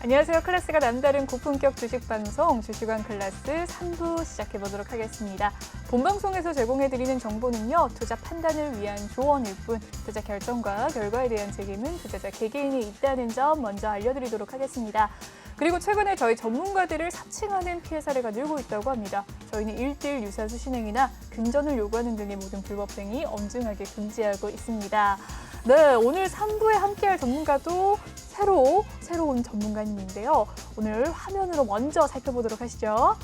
안녕하세요. 클래스가 남다른 고품격 주식방송 주식왕 클래스 3부 시작해보도록 하겠습니다. 본방송에서 제공해드리는 정보는요. 투자 판단을 위한 조언일 뿐 투자 결정과 결과에 대한 책임은 투자자 개개인이 있다는 점 먼저 알려드리도록 하겠습니다. 그리고 최근에 저희 전문가들을 사칭하는 피해 사례가 늘고 있다고 합니다. 저희는 1:1 유사수 신행이나 금전을 요구하는 등의 모든 불법 행위 엄중하게 금지하고 있습니다. 네, 오늘 3부에 함께할 전문가도 새로운 전문가님인데요. 오늘 화면으로 먼저 살펴보도록 하시죠.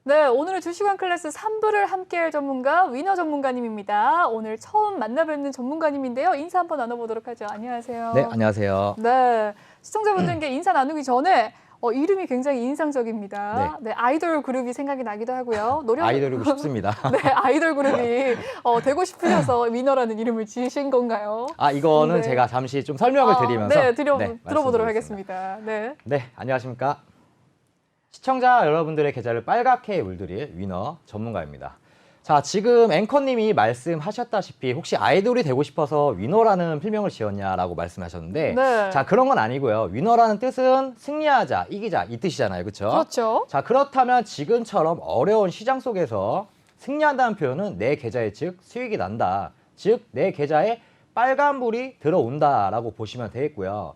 네, 오늘은 주식왕 클래스 3부를 함께할 전문가 위너 전문가님입니다. 오늘 처음 만나뵙는 전문가님인데요. 인사 한번 나눠보도록 하죠. 안녕하세요. 네, 안녕하세요. 네, 시청자분들께 인사 나누기 전에 이름이 굉장히 인상적입니다. 네, 아이돌 그룹이 생각이 나기도 하고요. 아이돌이고 싶습니다. 네, 아이돌 그룹이 되고 싶으셔서 위너라는 이름을 지으신 건가요? 이거는 네. 제가 잠시 좀 설명을 드리면서 네, 들어보도록 하겠습니다. 네. 네, 안녕하십니까. 시청자 여러분들의 계좌를 빨갛게 물들일 위너 전문가입니다. 자, 지금 앵커님이 말씀하셨다시피 혹시 아이돌이 되고 싶어서 위너라는 필명을 지었냐라고 말씀하셨는데 네. 자, 그런 건 아니고요. 위너라는 뜻은 승리하자, 이기자 이 뜻이잖아요. 그렇죠? 그렇죠. 자, 그렇다면 지금처럼 어려운 시장 속에서 승리한다는 표현은 내 계좌에 즉 수익이 난다. 즉 내 계좌에 빨간불이 들어온다라고 보시면 되겠고요.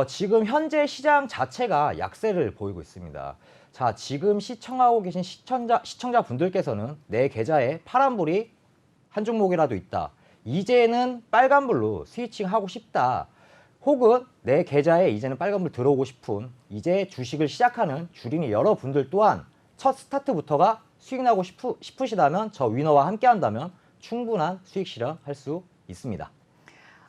지금 현재 시장 자체가 약세를 보이고 있습니다. 자, 지금 시청하고 계신 시청자분들께서는 내 계좌에 파란불이 한 종목이라도 있다. 이제는 빨간불로 스위칭하고 싶다. 혹은 내 계좌에 이제는 빨간불 들어오고 싶은 이제 주식을 시작하는 주린이 여러분들 또한 첫 스타트부터가 수익 나고 싶으시다면 저 위너와 함께 한다면 충분한 수익 실현할 수 있습니다.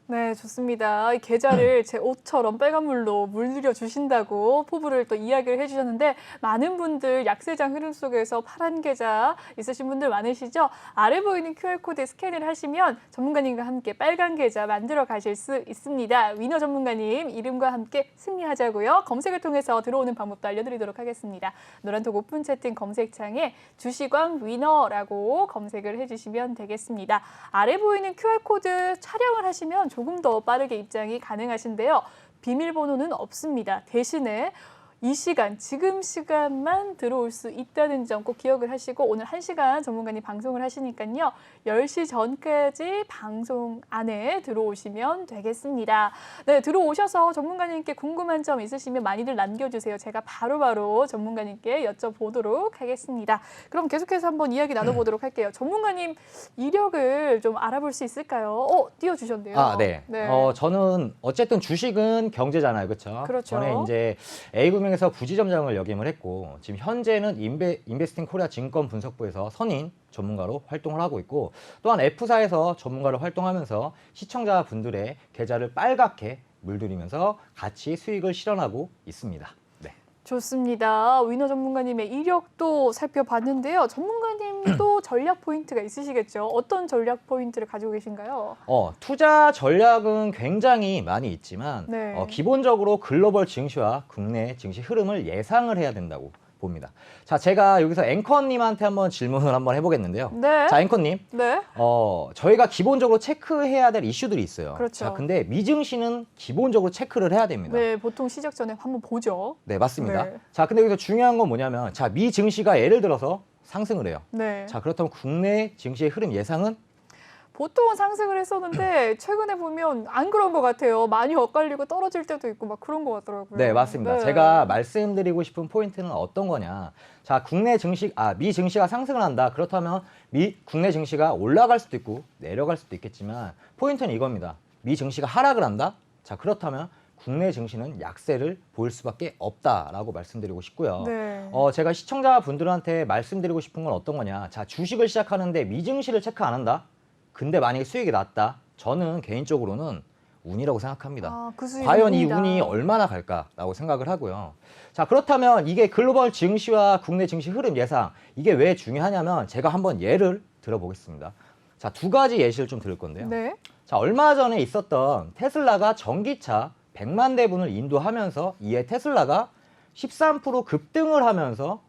네, 좋습니다. 이 계좌를 제 옷처럼 빨간물로 물들여 주신다고 포부를 또 이야기를 해주셨는데 많은 분들 약세장 흐름 속에서 파란 계좌 있으신 분들 많으시죠? 아래 보이는 QR코드에 스캔을 하시면 전문가님과 함께 빨간 계좌 만들어 가실 수 있습니다. 위너 전문가님 이름과 함께 승리하자고요. 검색을 통해서 들어오는 방법도 알려드리도록 하겠습니다. 노란톡 오픈 채팅 검색창에 주식왕 위너라고 검색을 해주시면 되겠습니다. 아래 보이는 QR코드 촬영을 하시면 조금 더 빠르게 입장이 가능하신데요. 비밀번호는 없습니다. 대신에 이 시간, 지금 시간만 들어올 수 있다는 점 꼭 기억을 하시고 오늘 1시간 전문가님 방송을 하시니까요. 10시 전까지 방송 안에 들어오시면 되겠습니다. 네, 들어오셔서 전문가님께 궁금한 점 있으시면 많이들 남겨주세요. 제가 바로바로 전문가님께 여쭤보도록 하겠습니다. 그럼 계속해서 한번 이야기 나눠보도록 할게요. 전문가님 이력을 좀 알아볼 수 있을까요? 띄워주셨네요. 네. 저는 어쨌든 주식은 경제잖아요. 그렇죠? 그렇죠. 전에 이제 A금융에서 부지점장을 역임을 했고 지금 현재는 인베스팅 코리아 증권 분석부에서 선임 전문가로 활동을 하고 있고 또한 F사에서 전문가로 활동하면서 시청자분들의 계좌를 빨갛게 물들이면서 같이 수익을 실현하고 있습니다. 네. 좋습니다. 위너 전문가님의 이력도 살펴봤는데요. 전문가님도 전략 포인트가 있으시겠죠? 어떤 전략 포인트를 가지고 계신가요? 투자 전략은 굉장히 많이 있지만 네. 기본적으로 글로벌 증시와 국내 증시 흐름을 예상을 해야 된다고 봅니다. 자, 제가 여기서 앵커님한테 한번 질문을 한번 해보겠는데요. 네. 자, 앵커님. 네. 저희가 기본적으로 체크해야 될 이슈들이 있어요. 그렇죠. 자, 근데 미증시는 기본적으로 체크를 해야 됩니다. 네, 보통 시작 전에 한번 보죠. 네, 맞습니다. 네. 자, 근데 여기서 중요한 건 뭐냐면, 자, 미증시가 예를 들어서 상승을 해요. 네. 자, 그렇다면 국내 증시의 흐름 예상은 보통은 상승을 했었는데 최근에 보면 안 그런 것 같아요. 많이 엇갈리고 떨어질 때도 있고 막 그런 것 같더라고요. 네, 맞습니다. 네. 제가 말씀드리고 싶은 포인트는 어떤 거냐. 자, 미 증시가 상승을 한다. 그렇다면 국내 증시가 올라갈 수도 있고 내려갈 수도 있겠지만 포인트는 이겁니다. 미 증시가 하락을 한다. 자, 그렇다면 국내 증시는 약세를 보일 수밖에 없다라고 말씀드리고 싶고요. 네. 제가 시청자분들한테 말씀드리고 싶은 건 어떤 거냐. 자, 주식을 시작하는데 미증시를 체크 안 한다? 근데 만약에 수익이 났다? 저는 개인적으로는 운이라고 생각합니다. 아, 그 수익은 과연 이 운이다. 운이 얼마나 갈까라고 생각을 하고요. 자, 그렇다면 이게 글로벌 증시와 국내 증시 흐름 예상, 이게 왜 중요하냐면 제가 한번 예를 들어보겠습니다. 자, 두 가지 예시를 좀 들을 건데요. 네. 자, 얼마 전에 있었던 테슬라가 전기차 100만 대분을 인도하면서 이에 테슬라가 13% 급등을 하면서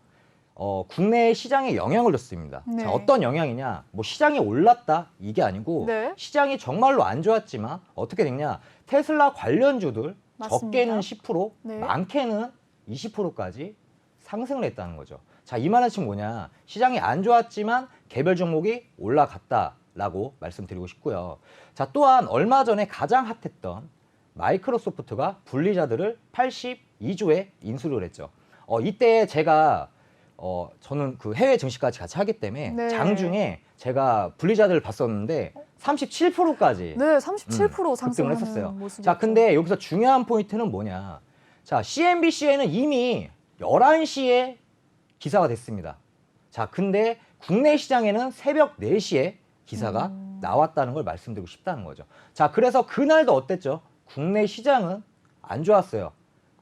국내 시장에 영향을 줬습니다. 네. 자, 어떤 영향이냐? 뭐 시장이 올랐다 이게 아니고 네. 시장이 정말로 안 좋았지만 어떻게 됐냐? 테슬라 관련주들 맞습니다. 적게는 10%, 네. 많게는 20%까지 상승을 했다는 거죠. 자, 이 말은 지금 뭐냐? 시장이 안 좋았지만 개별 종목이 올라갔다라고 말씀드리고 싶고요. 자, 또한 얼마 전에 가장 핫했던 마이크로소프트가 분리자들을 82조에 인수를 했죠. 이때 제가 저는 그 해외 증시까지 같이 하기 때문에 네. 장중에 제가 분리자들을 봤었는데 37%까지 네, 37% 급등을 상승하는 했었어요. 모습이었죠. 자, 근데 여기서 중요한 포인트는 뭐냐? 자, CNBC에는 이미 11시에 기사가 됐습니다. 자, 근데 국내 시장에는 새벽 4시에 기사가 나왔다는 걸 말씀드리고 싶다는 거죠. 자, 그래서 그날도 어땠죠? 국내 시장은 안 좋았어요.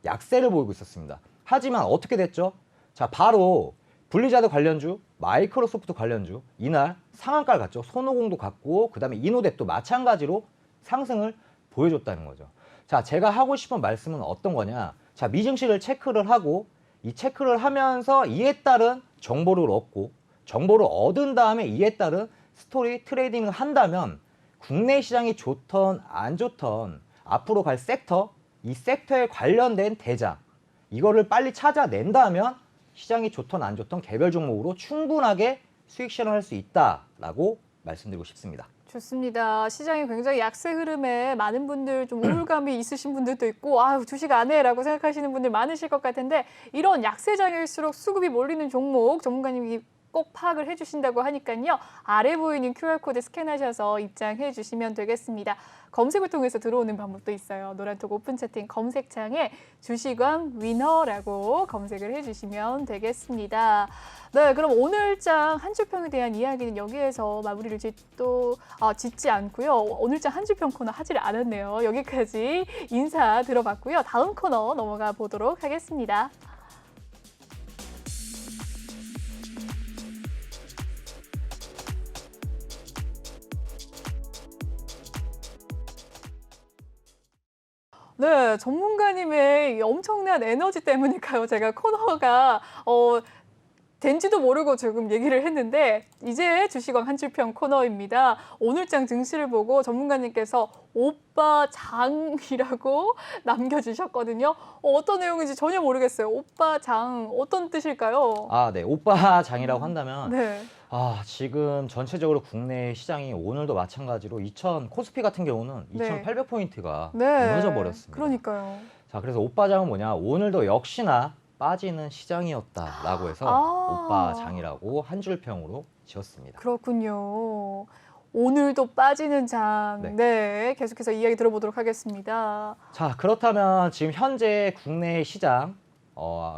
약세를 보이고 있었습니다. 하지만 어떻게 됐죠? 자, 바로 분리자드 관련주, 마이크로소프트 관련주 이날 상한가를 갔죠. 손오공도 갔고 그다음에 이노뎁도 마찬가지로 상승을 보여줬다는 거죠. 자, 제가 하고 싶은 말씀은 어떤 거냐? 자, 미증시를 체크를 하고 이 체크를 하면서 이에 따른 정보를 얻고 정보를 얻은 다음에 이에 따른 스토리 트레이딩을 한다면 국내 시장이 좋던 안 좋던 앞으로 갈 섹터, 이 섹터에 관련된 대장 이거를 빨리 찾아낸다면 시장이 좋던 안 좋던 개별 종목으로 충분하게 수익 실현할 수 있다라고 말씀드리고 싶습니다. 좋습니다. 시장이 굉장히 약세 흐름에 많은 분들 좀 우울감이 있으신 분들도 있고 아유 주식 안 해라고 생각하시는 분들 많으실 것 같은데 이런 약세장일수록 수급이 몰리는 종목 전문가님이 꼭 파악을 해주신다고 하니까요. 아래 보이는 QR코드 스캔하셔서 입장해 주시면 되겠습니다. 검색을 통해서 들어오는 방법도 있어요. 노란톡 오픈 채팅 검색창에 주식왕 위너라고 검색을 해주시면 되겠습니다. 네, 그럼 오늘장 한 주평에 대한 이야기는 여기에서 마무리를 짓지 않고요. 오늘장 한 주평 코너 하지를 않았네요. 여기까지 인사 들어봤고요. 다음 코너 넘어가 보도록 하겠습니다. 네, 전문가님의 이 엄청난 에너지 때문일까요? 제가 코너가 된지도 모르고 조금 얘기를 했는데 이제 주식왕 한줄평 코너입니다. 오늘장 증시를 보고 전문가님께서 오빠 장이라고 남겨주셨거든요. 어떤 내용인지 전혀 모르겠어요. 오빠 장 어떤 뜻일까요? 아, 네. 오빠 장이라고 한다면 네. 지금 전체적으로 국내 시장이 오늘도 마찬가지로 코스피 같은 경우는 네. 2,800포인트가 네. 무너져 버렸습니다. 그러니까요. 자, 그래서 오빠 장은 뭐냐? 오늘도 역시나 빠지는 시장이었다라고 해서 오빠 장이라고 한 줄평으로 지었습니다. 그렇군요. 오늘도 빠지는 장. 네. 네, 계속해서 이야기 들어보도록 하겠습니다. 자, 그렇다면 지금 현재 국내 시장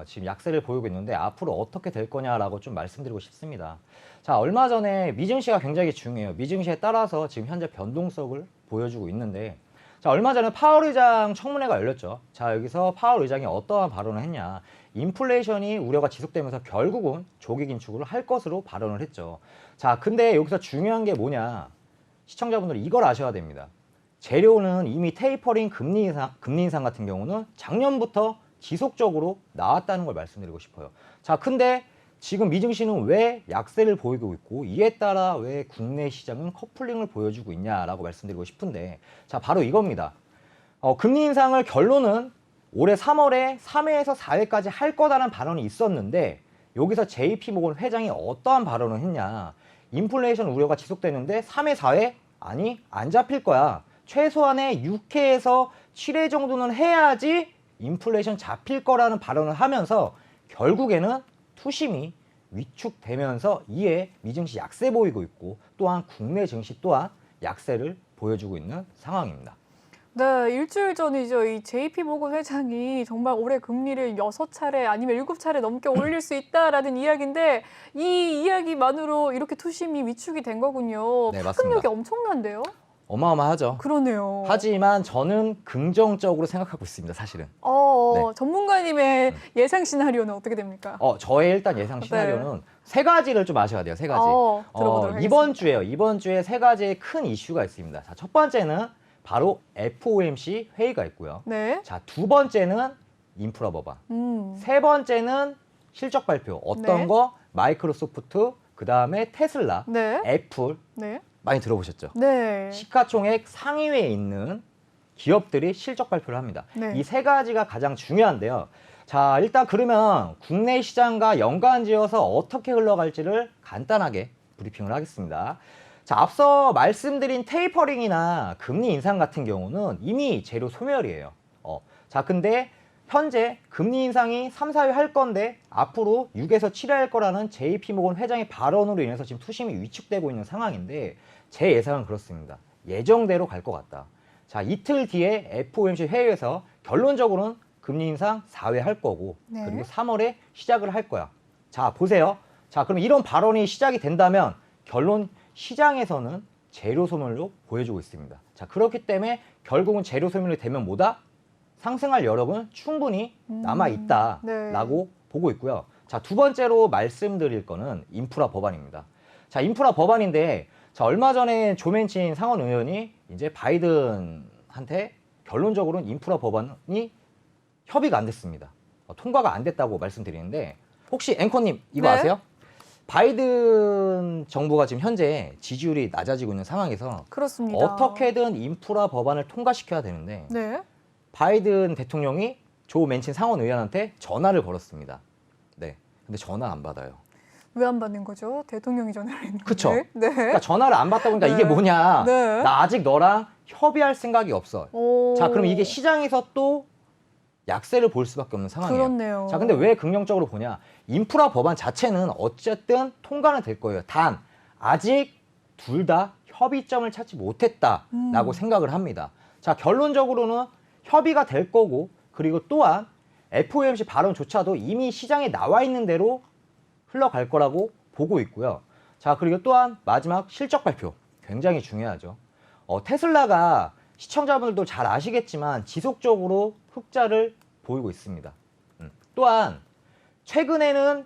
지금 약세를 보이고 있는데 앞으로 어떻게 될 거냐라고 좀 말씀드리고 싶습니다. 자, 얼마 전에 미증시가 굉장히 중요해요. 미증시에 따라서 지금 현재 변동성을 보여주고 있는데 자, 얼마 전에 파월 의장 청문회가 열렸죠. 자, 여기서 파월 의장이 어떠한 발언을 했냐. 인플레이션이 우려가 지속되면서 결국은 조기 긴축을 할 것으로 발언을 했죠. 자, 근데 여기서 중요한 게 뭐냐. 시청자분들이 이걸 아셔야 됩니다. 재료는 이미 테이퍼링 금리 인상 같은 경우는 작년부터 지속적으로 나왔다는 걸 말씀드리고 싶어요. 자, 근데 지금 미증시는 왜 약세를 보이고 있고 이에 따라 왜 국내 시장은 커플링을 보여주고 있냐라고 말씀드리고 싶은데 자, 바로 이겁니다. 금리 인상을 결론은 올해 3월에 3회에서 4회까지 할 거다라는 발언이 있었는데 여기서 JP모건 회장이 어떠한 발언을 했냐. 인플레이션 우려가 지속되는데 3회, 4회? 아니, 안 잡힐 거야. 최소한의 6회에서 7회 정도는 해야지 인플레이션 잡힐 거라는 발언을 하면서 결국에는 투심이 위축되면서 이에 미증시 약세 보이고 있고 또한 국내 증시 또한 약세를 보여주고 있는 상황입니다. 네, 일주일 전이죠. 이 JP모건 회장이 정말 올해 금리를 6차례 아니면 7차례 넘게 올릴 수 있다라는 이야기인데 이 이야기만으로 이렇게 투심이 위축이 된 거군요. 네, 파급력이 맞습니다. 엄청난데요? 어마어마하죠. 그러네요. 하지만 저는 긍정적으로 생각하고 있습니다, 사실은. 네. 전문가님의 예상 시나리오는 어떻게 됩니까? 저의 일단 예상 시나리오는 세 가지를 좀 아셔야 돼요, 세 가지. 들어보도록 이번 주에 세 가지의 큰 이슈가 있습니다. 자, 첫 번째는 바로 FOMC 회의가 있고요. 네. 자, 두 번째는 인프라 법안. 세 번째는 실적 발표. 어떤 네. 거? 마이크로소프트, 그다음에 테슬라, 네. 애플. 네. 많이 들어보셨죠? 네. 시가총액 상위에 있는 기업들이 실적 발표를 합니다. 네. 이 세 가지가 가장 중요한데요. 자, 일단 그러면 국내 시장과 연관지어서 어떻게 흘러갈지를 간단하게 브리핑을 하겠습니다. 자, 앞서 말씀드린 테이퍼링이나 금리 인상 같은 경우는 이미 재료 소멸이에요. 자, 근데 현재 금리 인상이 3, 4회 할 건데 앞으로 6에서 7회 할 거라는 JP모건 회장의 발언으로 인해서 지금 투심이 위축되고 있는 상황인데 제 예상은 그렇습니다. 예정대로 갈 것 같다. 자, 이틀 뒤에 FOMC 회의에서 결론적으로는 금리 인상 4회 할 거고 네. 그리고 3월에 시작을 할 거야. 자, 보세요. 자, 그럼 이런 발언이 시작이 된다면 결론 시장에서는 재료 소멸로 보여주고 있습니다. 자, 그렇기 때문에 결국은 재료 소멸이 되면 뭐다? 상승할 여력은 충분히 남아 있다라고 보고 있고요. 자, 두 번째로 말씀드릴 거는 인프라 법안입니다. 자, 인프라 법안인데 자, 얼마 전에 조 맨친 상원 의원이 이제 바이든한테 결론적으로는 인프라 법안이 협의가 안 됐습니다. 통과가 안 됐다고 말씀드리는데 혹시 앵커님 이거 네? 아세요? 바이든 정부가 지금 현재 지지율이 낮아지고 있는 상황에서 그렇습니다. 어떻게든 인프라 법안을 통과시켜야 되는데 네. 바이든 대통령이 조 맨친 상원 의원한테 전화를 걸었습니다. 네. 근데 전화 안 받아요. 왜 안 받는 거죠? 대통령이 전화를 했는데. 그쵸. 네. 그러니까 전화를 안 받다 보니까 네. 이게 뭐냐. 네. 나 아직 너랑 협의할 생각이 없어. 오. 자, 그럼 이게 시장에서 또 약세를 볼 수밖에 없는 상황이에요. 그렇네요. 자, 근데 왜 긍정적으로 보냐? 인프라 법안 자체는 어쨌든 통과는 될 거예요. 단 아직 둘 다 협의점을 찾지 못했다라고 생각을 합니다. 자, 결론적으로는 협의가 될 거고 그리고 또한 FOMC 발언조차도 이미 시장에 나와 있는 대로 흘러갈 거라고 보고 있고요. 자, 그리고 또한 마지막 실적 발표 굉장히 중요하죠. 테슬라가 시청자분들도 잘 아시겠지만 지속적으로 흑자를 보이고 있습니다. 또한 최근에는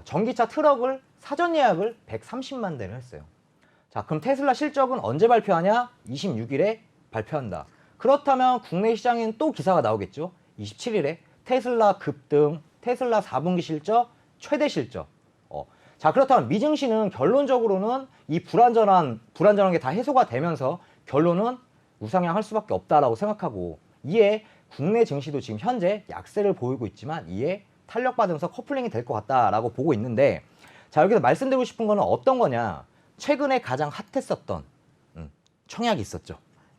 전기차 트럭을 사전 예약을 130만 대를 했어요. 자, 그럼 테슬라 실적은 언제 발표하냐? 26일에 발표한다. 그렇다면 국내 시장에는 또 기사가 나오겠죠. 27일에 테슬라 급등, 테슬라 4분기 실적, 최대 실적. 자, 그렇다면 미증시는 결론적으로는 이 불안전한 게 다 해소가 되면서 결론은 우상향할 수밖에 없다라고 생각하고 이에 국내 증시도 지금 현재 약세를 보이고 있지만 이에 탄력받으면서 커플링이 될 것 같다라고 보고 있는데 자, 여기서 말씀드리고 싶은 거는 어떤 거냐? 최근에 가장 핫했었던 청약이 있었죠.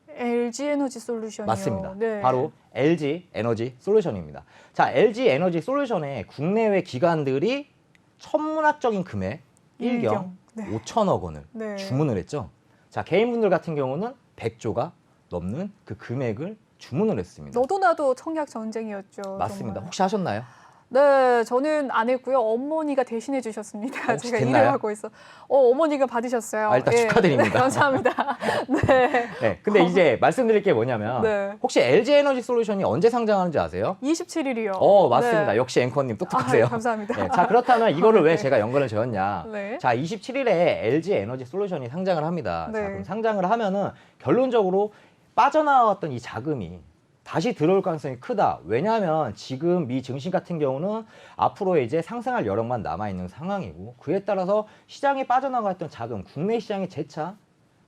LG 에너지 솔루션이요. 맞습니다. 네. 바로 LG 에너지 솔루션입니다. 자, LG 에너지 솔루션의 국내외 기관들이 천문학적인 금액 1경 네. 5천억 원을 네. 주문을 했죠. 자, 개인분들 같은 경우는 100조가 넘는 그 금액을 주문을 했습니다. 너도 나도 청약 전쟁이었죠. 맞습니다. 정말. 혹시 하셨나요? 네, 저는 안 했고요. 어머니가 대신해 주셨습니다. 혹시 제가 됐나요? 일을 하고 있어. 어머니가 받으셨어요. 일단 예. 축하드립니다. 네, 감사합니다. 네. 네. 근데 이제 말씀드릴 게 뭐냐면 네. 혹시 LG 에너지 솔루션이 언제 상장하는지 아세요? 27일이요. 맞습니다. 네. 역시 앵커님 똑똑하세요. 감사합니다. 네, 자, 그렇다면 이거를 왜 네. 제가 연관을 지었냐? 네. 자, 27일에 LG 에너지 솔루션이 상장을 합니다. 네. 자, 그럼 상장을 하면은 결론적으로 빠져나왔던 이 자금이 다시 들어올 가능성이 크다. 왜냐하면 지금 미 증시 같은 경우는 앞으로 이제 상승할 여력만 남아있는 상황이고 그에 따라서 시장에 빠져나갔던 자금, 국내 시장의 재차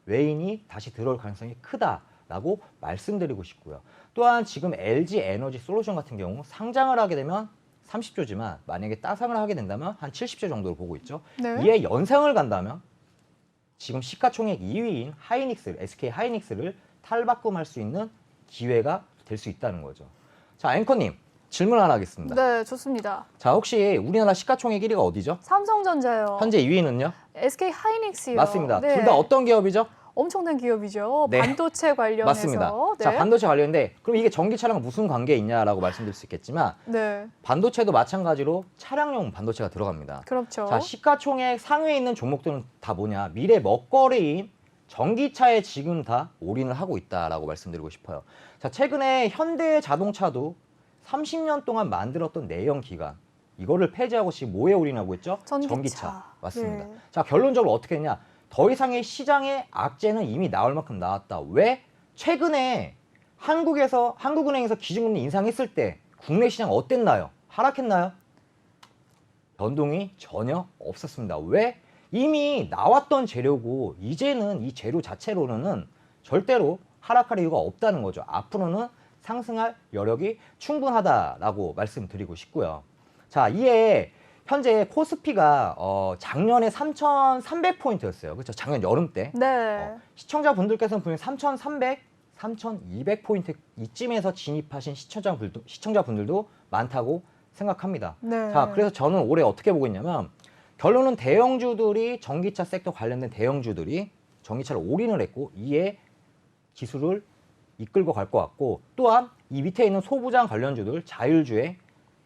외인이 다시 들어올 가능성이 크다라고 말씀드리고 싶고요. 또한 지금 LG 에너지 솔루션 같은 경우 상장을 하게 되면 30조지만 만약에 따상을 하게 된다면 한 70조 정도로 보고 있죠. 네. 이에 연상을 간다면 지금 시가총액 2위인 하이닉스, SK 하이닉스를 탈바꿈할 수 있는 기회가 될 수 있다는 거죠. 자, 앵커님 질문 하나 하겠습니다. 네, 좋습니다. 자, 혹시 우리나라 시가총액 1위가 어디죠? 삼성전자요. 현재 2위는요? SK 하이닉스요. 맞습니다. 네. 둘 다 어떤 기업이죠? 엄청난 기업이죠. 네. 반도체 관련해서. 맞습니다. 네. 자, 반도체 관련인데 그럼 이게 전기차랑 무슨 관계 있냐라고 말씀드릴 수 있겠지만 네. 반도체도 마찬가지로 차량용 반도체가 들어갑니다. 그렇죠. 자, 시가총액 상위에 있는 종목들은 다 뭐냐? 미래 먹거리인 전기차에 지금 다 올인을 하고 있다라고 말씀드리고 싶어요. 자, 최근에 현대 자동차도 30년 동안 만들었던 내연 기관 이거를 폐지하고 지금 뭐에 올인하고 있죠? 전기차. 맞습니다. 네. 자, 결론적으로 어떻게 했냐? 더 이상의 시장의 악재는 이미 나올 만큼 나왔다. 왜? 최근에 한국은행에서 기준금리 인상했을 때 국내 시장 어땠나요? 하락했나요? 변동이 전혀 없었습니다. 왜? 이미 나왔던 재료고 이제는 이 재료 자체로는 절대로 하락할 이유가 없다는 거죠. 앞으로는 상승할 여력이 충분하다라고 말씀드리고 싶고요. 자, 이에 현재 코스피가 작년에 3,300포인트였어요. 그렇죠? 작년 여름 때. 네. 시청자분들께서는 분명히 3,300, 3,200포인트 이쯤에서 진입하신 시청자분들도 많다고 생각합니다. 네. 자, 그래서 저는 올해 어떻게 보고 있냐면 결론은 대형주들이 전기차 섹터 관련된 대형주들이 전기차를 올인을 했고 이에 기술을 이끌고 갈 것 같고 또한 이 밑에 있는 소부장 관련주들 자율주에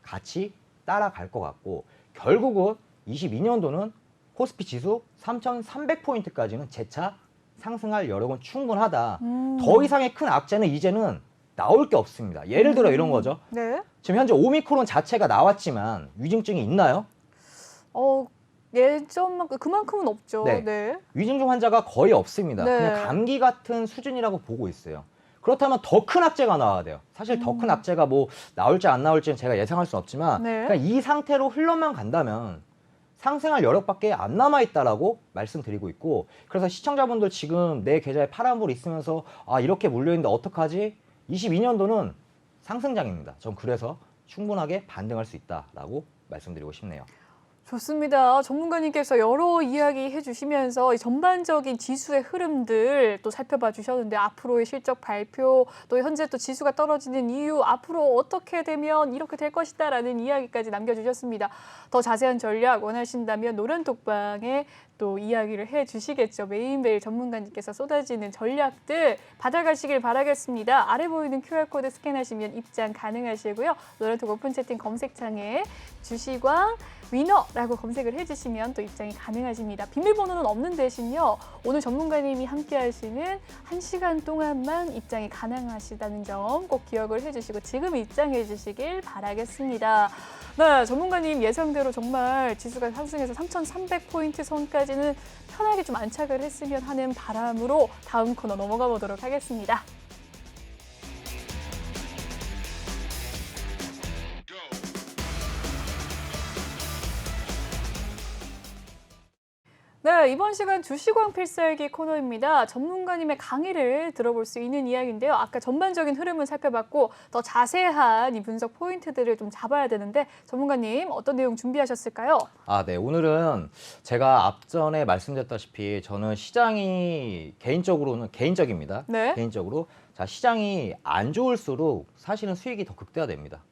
같이 따라갈 것 같고 결국은 22년도는 코스피 지수 3,300포인트까지는 재차 상승할 여력은 충분하다. 더 이상의 큰 악재는 이제는 나올 게 없습니다. 예를 들어 이런 거죠. 네. 지금 현재 오미크론 자체가 나왔지만 위중증이 있나요? 예전만큼 그만큼은 없죠. 네. 네. 위중증 환자가 거의 없습니다. 네. 그냥 감기 같은 수준이라고 보고 있어요. 그렇다면 더 큰 악재가 나와야 돼요. 사실 더 큰 악재가 뭐 나올지 안 나올지는 제가 예상할 수 없지만 네. 그냥 이 상태로 흘러만 간다면 상승할 여력밖에 안 남아있다라고 말씀드리고 있고 그래서 시청자분들 지금 내 계좌에 파란불 있으면서 아 이렇게 물려있는데 어떡하지? 22년도는 상승장입니다. 전 그래서 충분하게 반등할 수 있다라고 말씀드리고 싶네요. 좋습니다. 전문가님께서 여러 이야기 해주시면서 이 전반적인 지수의 흐름들 또 살펴봐 주셨는데 앞으로의 실적 발표 또 현재 또 지수가 떨어지는 이유 앞으로 어떻게 되면 이렇게 될 것이다라는 이야기까지 남겨주셨습니다. 더 자세한 전략 원하신다면 노란톡방에 또 이야기를 해주시겠죠. 매일매일 전문가님께서 쏟아지는 전략들 받아가시길 바라겠습니다. 아래 보이는 QR코드 스캔하시면 입장 가능하시고요. 노란톡 오픈 채팅 검색창에 주시광 위너라고 검색을 해주시면 또 입장이 가능하십니다. 비밀번호는 없는 대신요. 오늘 전문가님이 함께 하시는 1시간 동안만 입장이 가능하시다는 점 꼭 기억을 해주시고 지금 입장해 주시길 바라겠습니다. 네, 전문가님 예상대로 정말 지수가 상승해서 3,300포인트 선까지는 편하게 좀 안착을 했으면 하는 바람으로 다음 코너 넘어가 보도록 하겠습니다. 네, 이번 시간 주시광 필살기 코너입니다. 전문가님의 강의를 들어볼 수 있는 이야기인데요. 아까 전반적인 흐름을 살펴봤고 더 자세한 이 분석 포인트들을 좀 잡아야 되는데 전문가님 어떤 내용 준비하셨을까요? 아, 네. 오늘은 제가 앞전에 말씀드렸다시피 저는 시장이 개인적입니다. 네. 개인적으로 자, 시장이 안 좋을수록 사실은 수익이 더 극대화됩니다.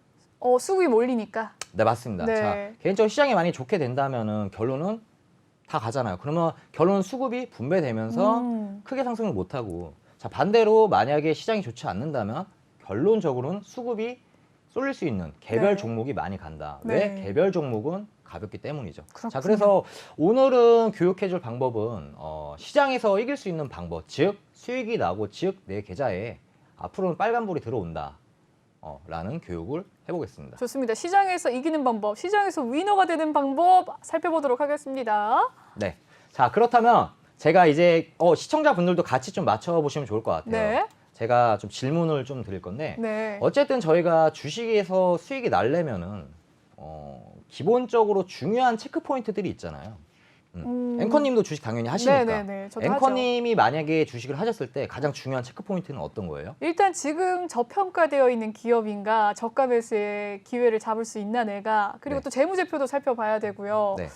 수급이 몰리니까. 네, 맞습니다. 네. 자, 개인적으로 시장이 많이 좋게 된다면은 결론은 다 가잖아요. 그러면 결론은 수급이 분배되면서 크게 상승을 못하고 자 반대로 만약에 시장이 좋지 않는다면 결론적으로는 수급이 쏠릴 수 있는 개별 네. 종목이 많이 간다. 네. 왜? 개별 종목은 가볍기 때문이죠. 그렇군요. 자 그래서 오늘은 교육해줄 방법은 시장에서 이길 수 있는 방법, 즉 수익이 나고 즉 내 계좌에 앞으로는 빨간불이 들어온다. 라는 교육을 해보겠습니다. 좋습니다. 시장에서 이기는 방법, 시장에서 위너가 되는 방법 살펴보도록 하겠습니다. 네. 자, 그렇다면 제가 이제 시청자분들도 같이 좀 맞춰보시면 좋을 것 같아요. 네. 제가 좀 질문을 좀 드릴 건데 네. 어쨌든 저희가 주식에서 수익이 날려면은 기본적으로 중요한 체크 포인트들이 있잖아요. 앵커님도 주식 당연히 하시니까. 네네네. 저도 앵커님이 만약에 주식을 하셨을 때 가장 중요한 체크 포인트는 어떤 거예요? 일단 지금 저평가되어 있는 기업인가 저가 매수의 기회를 잡을 수 있나 내가 그리고 네. 또 재무제표도 살펴봐야 되고요. 네.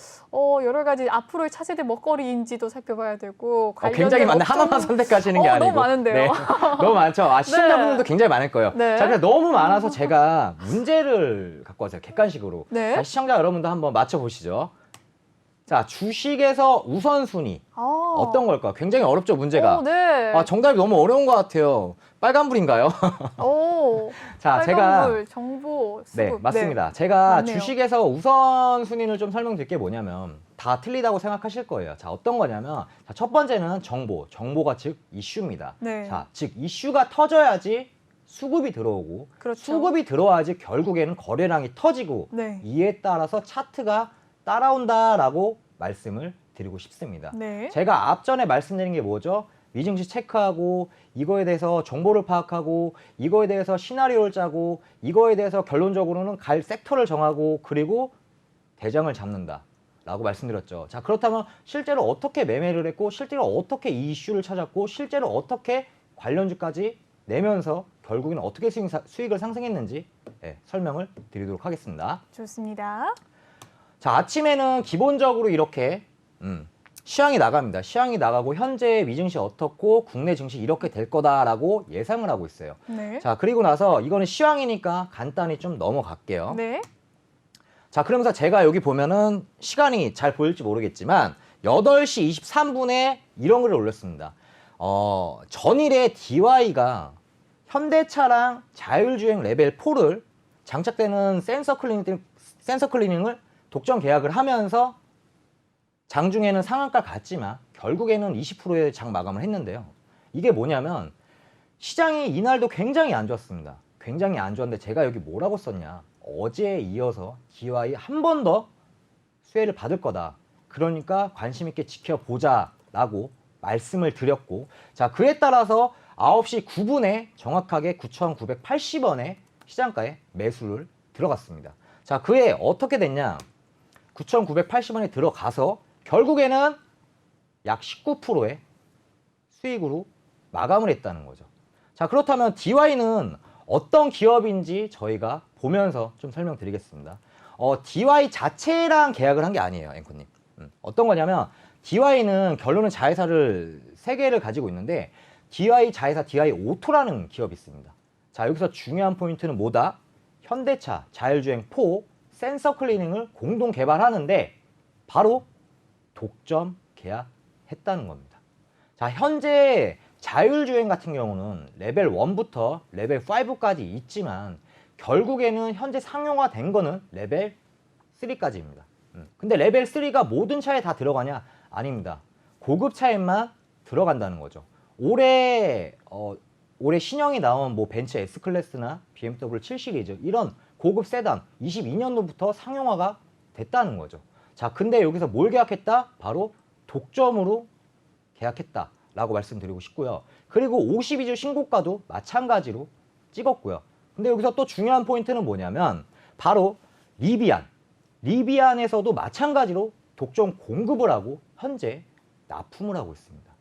여러 가지 앞으로의 차세대 먹거리인지도 살펴봐야 되고 굉장히 많네. 업종- 하나만 선택하시는 게 아니고. 너무 많은데요. 네. 너무 많죠. 시청자분들도 굉장히 많을 거예요. 네. 자, 그래서 너무 많아서 제가 문제를 갖고 왔어요. 객관식으로. 네. 자, 시청자 여러분도 한번 맞춰보시죠. 자, 주식에서 우선순위 어떤 걸까? 굉장히 어렵죠, 문제가. 네. 아, 정답이 너무 어려운 것 같아요. 빨간불인가요? 오, 자, 빨간불, 정보, 수급. 네, 맞습니다. 제가 맞네요. 주식에서 우선순위를 좀 설명드릴 게 뭐냐면 다 틀리다고 생각하실 거예요. 자, 어떤 거냐면 자, 첫 번째는 정보가 즉 이슈입니다. 네. 자, 즉 이슈가 터져야지 수급이 들어오고 그렇죠. 수급이 들어와야지 결국에는 거래량이 터지고 네. 이에 따라서 차트가 따라온다라고 말씀을 드리고 싶습니다. 네. 제가 앞전에 말씀드린 게 뭐죠? 미증시 체크하고 이거에 대해서 정보를 파악하고 이거에 대해서 시나리오를 짜고 이거에 대해서 결론적으로는 갈 섹터를 정하고 그리고 대장을 잡는다 라고 말씀드렸죠. 자, 그렇다면 실제로 어떻게 매매를 했고 실제로 어떻게 이 이슈를 찾았고 실제로 어떻게 관련주까지 내면서 결국에는 어떻게 수익을 상승했는지 설명을 드리도록 하겠습니다. 좋습니다. 자, 아침에는 기본적으로 이렇게 시황이 나갑니다. 시황이 나가고 현재 미증시 어떻고 국내 증시 이렇게 될 거다라고 예상을 하고 있어요. 네. 자, 그리고 나서 이거는 시황이니까 간단히 좀 넘어갈게요. 네. 자, 그러면서 제가 여기 보면은 시간이 잘 보일지 모르겠지만 8시 23분에 이런 글을 올렸습니다. 전일에 DY가 현대차랑 자율주행 레벨 4를 장착되는 센서 클리닝을 독점 계약을 하면서 장중에는 상한가 갔지만 결국에는 20%의 장 마감을 했는데요. 이게 뭐냐면 시장이 이날도 굉장히 안 좋았습니다. 굉장히 안 좋았는데 제가 여기 뭐라고 썼냐. 어제에 이어서 DY 한 번 더 수혜를 받을 거다. 그러니까 관심 있게 지켜보자 라고 말씀을 드렸고 자, 그에 따라서 9시 9분에 정확하게 9,980원에 시장가에 매수를 들어갔습니다. 자, 그에 어떻게 됐냐. 9,980원에 들어가서 결국에는 약 19%의 수익으로 마감을 했다는 거죠. 자, 그렇다면 DY는 어떤 기업인지 저희가 보면서 좀 설명드리겠습니다. DY 자체랑 계약을 한 게 아니에요, 앵커님. 어떤 거냐면 DY는 결론은 자회사를 3개를 가지고 있는데 DY 자회사 DY 오토라는 기업이 있습니다. 자, 여기서 중요한 포인트는 뭐다? 현대차 자율주행 4 센서 클리닝을 공동 개발하는데 바로 독점 계약했다는 겁니다. 자, 현재 자율주행 같은 경우는 레벨 1부터 레벨 5까지 있지만 결국에는 현재 상용화된 거는 레벨 3까지입니다. 근데 레벨 3가 모든 차에 다 들어가냐? 아닙니다. 고급 차에만 들어간다는 거죠. 올해 신형이 나온 뭐 벤츠 S클래스나 BMW 7 시리즈 이런 고급 세단 22년도부터 상용화가 됐다는 거죠. 자, 근데 여기서 뭘 계약했다? 바로 독점으로 계약했다라고 말씀드리고 싶고요. 그리고 52주 신고가도 마찬가지로 찍었고요. 근데 여기서 또 중요한 포인트는 뭐냐면 바로 리비안에서도 마찬가지로 독점 공급을 하고 현재 납품을 하고 있습니다.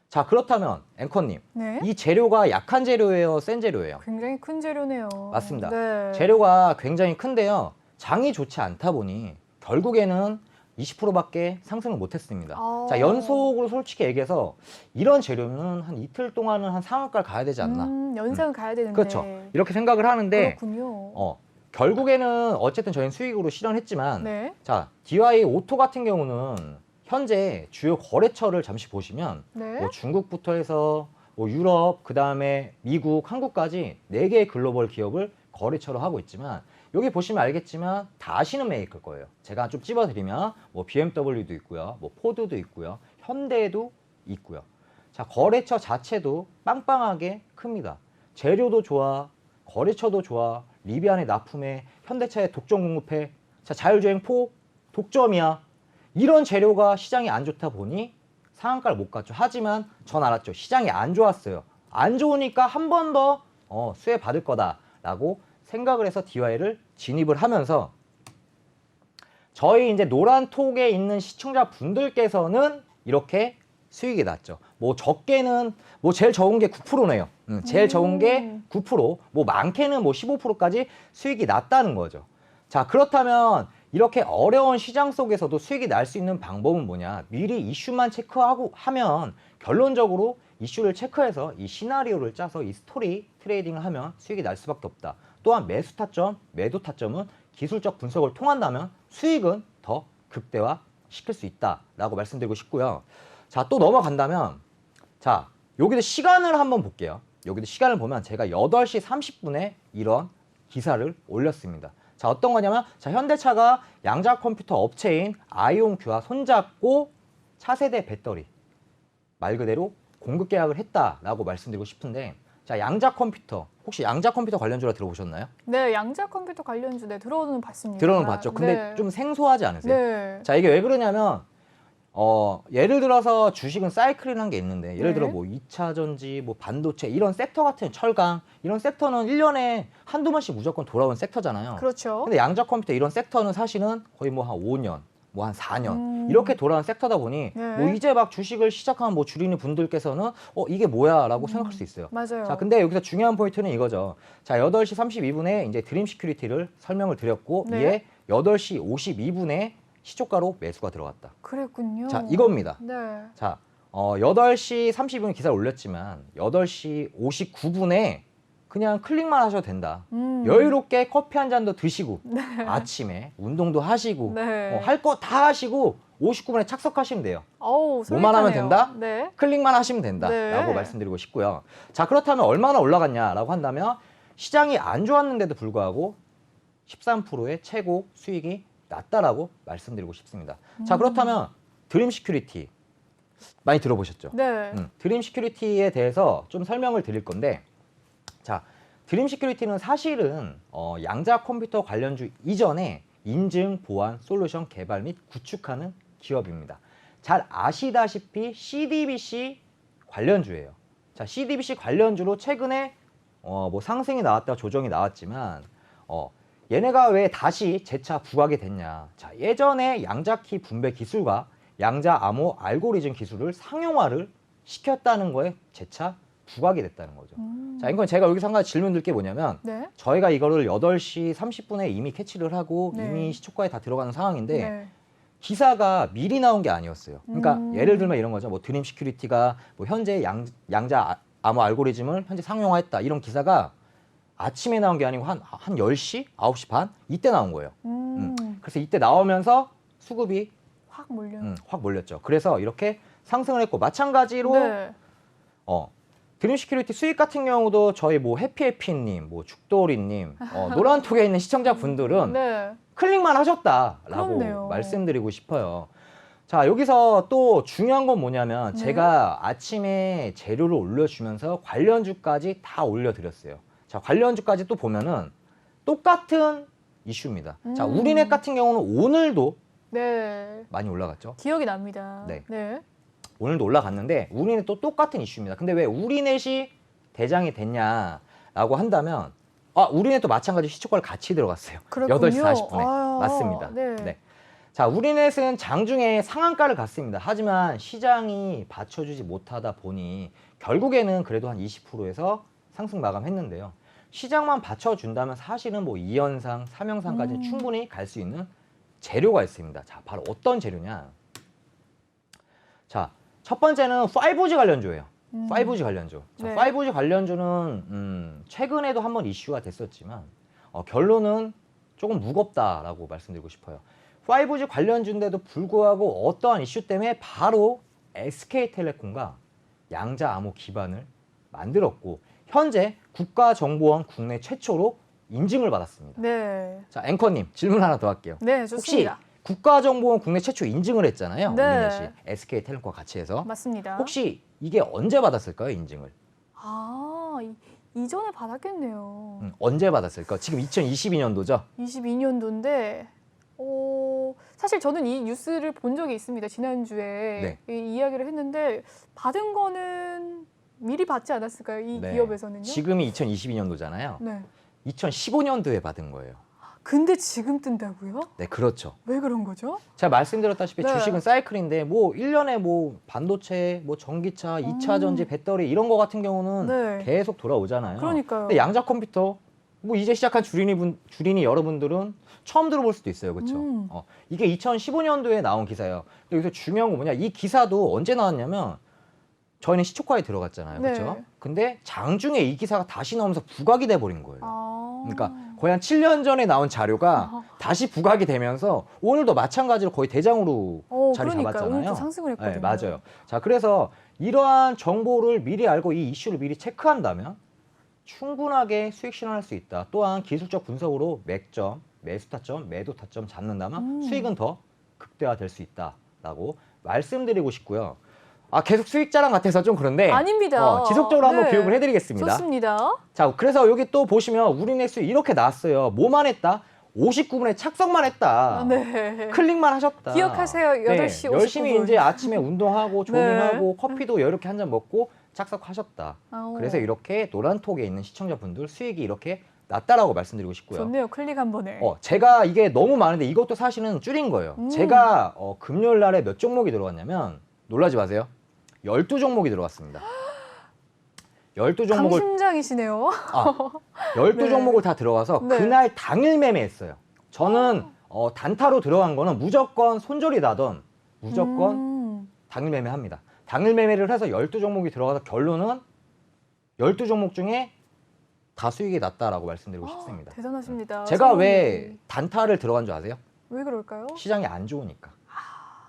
자, 그렇다면 앵커님, 네. 이 재료가 약한 재료예요, 센 재료예요? 굉장히 큰 재료네요. 맞습니다. 네. 재료가 굉장히 큰데요. 장이 좋지 않다 보니 결국에는 20%밖에 상승을 못했습니다. 자, 연속으로 솔직히 얘기해서 이런 재료는 한 이틀 동안은 한 상한가를 가야 되지 않나. 연상은 가야 되는데. 그렇죠. 이렇게 생각을 하는데 그렇군요. 결국에는 어쨌든 저희는 수익으로 실현했지만 네. 자, DY 오토 같은 경우는 현재 주요 거래처를 잠시 보시면 네. 뭐 중국부터 해서 뭐 유럽, 그 다음에 미국, 한국까지 4개의 글로벌 기업을 거래처로 하고 있지만 여기 보시면 알겠지만 다 아시는 메이커일 거예요. 제가 좀 찝어드리면 뭐 BMW도 있고요, 뭐 포드도 있고요, 현대도 있고요. 자, 거래처 자체도 빵빵하게 큽니다. 재료도 좋아, 거래처도 좋아, 리비안의 납품에 현대차의 독점 공급해, 자, 자율주행 4 독점이야. 이런 재료가 시장이 안 좋다 보니 상한가를 못 갔죠. 하지만 전 알았죠. 시장이 안 좋았어요. 안 좋으니까 한 번 더 수혜 받을 거다라고 생각을 해서 DY를 진입을 하면서 저희 이제 노란톡에 있는 시청자 분들께서는 이렇게 수익이 났죠. 뭐 적게는 뭐 제일 적은 게 9%네요. 제일 적은 게 9%, 뭐 많게는 뭐 15%까지 수익이 났다는 거죠. 자, 그렇다면 이렇게 어려운 시장 속에서도 수익이 날 수 있는 방법은 뭐냐? 미리 이슈만 체크하고 하면 결론적으로 이슈를 체크해서 이 시나리오를 짜서 이 스토리 트레이딩을 하면 수익이 날 수밖에 없다. 또한 매수 타점, 매도 타점은 기술적 분석을 통한다면 수익은 더 극대화 시킬 수 있다라고 말씀드리고 싶고요. 자, 또 넘어간다면 자, 여기도 시간을 한번 볼게요. 여기도 시간을 보면 제가 8시 30분에 이런 기사를 올렸습니다. 자, 어떤 거냐면 자, 현대차가 양자 컴퓨터 업체인 아이온큐와 손잡고 차세대 배터리 말 그대로 공급 계약을 했다라고 말씀드리고 싶은데 자, 양자 컴퓨터 혹시 양자 컴퓨터 관련주라 들어보셨나요? 네, 양자 컴퓨터 관련주 네, 들어는 봤습니다. 들어는 봤죠. 근데 네. 좀 생소하지 않으세요? 네. 자, 이게 왜 그러냐면 예를 들어서 주식은 사이클이라는 게 있는데 예를 네. 들어 뭐 2차 전지, 뭐 반도체 이런 섹터 같은 철강 이런 섹터는 1년에 한두 번씩 무조건 돌아오는 섹터잖아요. 그렇죠. 근데 양자 컴퓨터 이런 섹터는 사실은 거의 뭐 한 5년, 뭐 한 4년 이렇게 돌아오는 섹터다 보니 네. 뭐 이제 막 주식을 시작한 뭐 주린이 분들께서는 이게 뭐야라고 생각할 수 있어요. 맞아요. 자, 근데 여기서 중요한 포인트는 이거죠. 자, 8시 32분에 이제 드림 시큐리티를 설명을 드렸고 네. 이에 8시 52분에 시초가로 매수가 들어갔다. 그랬군요. 자, 이겁니다. 네. 자, 8시 30분 기사를 올렸지만 8시 59분에 그냥 클릭만 하셔도 된다. 여유롭게 커피 한 잔도 드시고 아침에 운동도 하시고 네. 할 거 다 하시고 59분에 착석하시면 돼요. 어우, 뭐만 하면 솔깃하네요. 된다? 네. 클릭만 하시면 된다라고 네. 말씀드리고 싶고요. 자, 그렇다면 얼마나 올라갔냐라고 한다면 시장이 안 좋았는데도 불구하고 13%의 최고 수익이 났다라고 말씀드리고 싶습니다. 자, 그렇다면 드림 시큐리티 많이 들어보셨죠? 네. 드림 시큐리티에 대해서 좀 설명을 드릴 건데 자, 드림 시큐리티는 사실은 양자 컴퓨터 관련주 이전에 인증, 보안, 솔루션 개발 및 구축하는 기업입니다. 잘 아시다시피 CDBC 관련주예요. 자, CDBC 관련주로 최근에 뭐 상승이 나왔다 조정이 나왔지만 얘네가 왜 다시 재차 부각이 됐냐. 자, 예전에 양자키 분배 기술과 양자 암호 알고리즘 기술을 상용화를 시켰다는 거에 재차 부각이 됐다는 거죠. 자, 이건 제가 여기서 한 가지 질문 드릴 게 뭐냐면 네. 저희가 이거를 8시 30분에 이미 캐치를 하고 네. 이미 시초가에 다 들어가는 상황인데 네. 기사가 미리 나온 게 아니었어요. 그러니까 예를 들면 이런 거죠. 뭐 드림 시큐리티가 뭐 현재 양자 암호 알고리즘을 현재 상용화했다. 이런 기사가 아침에 나온 게 아니고 한 10시, 9시 반 이때 나온 거예요. 그래서 이때 나오면서 수급이 확 몰려. 확 몰렸죠. 그래서 이렇게 상승을 했고 마찬가지로 네. 드림 시큐리티 수익 같은 경우도 저희 뭐 해피해피님, 뭐 죽돌이님, 노란톡에 있는 시청자분들은 네. 클릭만 하셨다라고 그렇네요. 말씀드리고 싶어요. 자, 여기서 또 중요한 건 뭐냐면 네. 제가 아침에 재료를 올려주면서 관련주까지 다 올려드렸어요. 자, 관련주까지 또 보면은 똑같은 이슈입니다. 자, 우리넷 같은 경우는 오늘도 네. 많이 올라갔죠. 기억이 납니다. 네. 네. 오늘도 올라갔는데 우리넷 또 똑같은 이슈입니다. 근데 왜 우리넷이 대장이 됐냐라고 한다면 우리넷도 마찬가지 시초가를 같이 들어갔어요. 그렇군요. 8시 40분에. 아, 맞습니다. 네. 자, 우리넷은 장중에 상한가를 갔습니다. 하지만 시장이 받쳐주지 못하다 보니 결국에는 그래도 한 20%에서 상승 마감했는데요. 시장만 받쳐준다면 사실은 뭐 2연상, 3연상까지는 충분히 갈 수 있는 재료가 있습니다. 자, 바로 어떤 재료냐. 자, 첫 번째는 5G 관련주예요. 5G 관련주. 자, 네. 5G 관련주는 최근에도 한번 이슈가 됐었지만 결론은 조금 무겁다라고 말씀드리고 싶어요. 5G 관련주인데도 불구하고 어떠한 이슈 때문에 바로 SK텔레콤과 양자 암호 기반을 만들었고 현재 국가정보원 국내 최초로 인증을 받았습니다. 네. 자, 앵커님 질문 하나 더 할게요. 네, 혹시 좋습니다. 국가정보원 국내 최초 인증을 했잖아요. 네. 우리넷이 SK텔레콤과 같이 해서. 맞습니다. 혹시 이게 언제 받았을까요, 인증을? 이전에 받았겠네요. 언제 받았을까? 지금 2022년도죠? 22년도인데 사실 저는 이 뉴스를 본 적이 있습니다. 지난주에 네. 이 이야기를 했는데 받은 거는 미리 받지 않았을까요? 이 기업에서는요? 지금이 2022년도잖아요. 네. 2015년도에 받은 거예요. 근데 지금 뜬다고요? 네, 그렇죠. 왜 그런 거죠? 제가 말씀드렸다시피 네. 주식은 사이클인데 뭐 1년에 뭐 반도체, 뭐 전기차, 2차 전지, 배터리 이런 거 같은 경우는 네. 계속 돌아오잖아요. 그러니까요. 근데 양자 컴퓨터 뭐 이제 시작한 주린이 여러분들은 처음 들어볼 수도 있어요. 그렇죠? 이게 2015년도에 나온 기사예요. 근데 여기서 중요한 건 뭐냐? 이 기사도 언제 나왔냐면 저희는 시초가에 들어갔잖아요. 네. 그렇죠? 근데 장중에 이 기사가 다시 나오면서 부각이 돼 버린 거예요. 그러니까 거의 한 7년 전에 나온 자료가 다시 부각이 되면서 오늘도 마찬가지로 거의 대장으로 자리 그러니까요. 오늘 또 잡았잖아요. 상승을 했거든요. 네, 맞아요. 자, 그래서 이러한 정보를 미리 알고 이 이슈를 미리 체크한다면 충분하게 수익 실현할 수 있다. 또한 기술적 분석으로 맥점, 매수 타점, 매도 타점 잡는다면 수익은 더 극대화될 수 있다라고 말씀드리고 싶고요. 아, 계속 수익 자랑 같아서 좀 그런데 아닙니다. 지속적으로 한번 네. 교육을 해드리겠습니다. 좋습니다. 자, 그래서 여기 또 보시면 우리네 수익 이렇게 나왔어요. 뭐만 했다? 59분에 착석만 했다. 네. 클릭만 하셨다. 기억하세요. 8시 59분. 열심히 이제 아침에 운동하고 조깅하고 네. 커피도 이렇게 한 잔 먹고 착석하셨다. 아오. 그래서 이렇게 노란톡에 있는 시청자분들 수익이 이렇게 낮다라고 말씀드리고 싶고요. 좋네요. 클릭 한 번에. 제가 이게 너무 많은데 이것도 사실은 줄인 거예요. 제가 금요일 날에 몇 종목이 들어갔냐면 놀라지 마세요. 12종목이 들어갔습니다. 12종목을 강심장이시네요. 12종목을 다 들어가서 네. 그날 당일 매매했어요. 저는 단타로 들어간 거는 무조건 손절이 나던 무조건 당일 매매합니다. 당일 매매를 해서 12종목이 들어가서 결론은 12종목 중에 다 수익이 났다라고 말씀드리고 싶습니다. 대단하십니다. 제가 성공률이. 왜 단타를 들어간 줄 아세요? 왜 그럴까요? 시장이 안 좋으니까.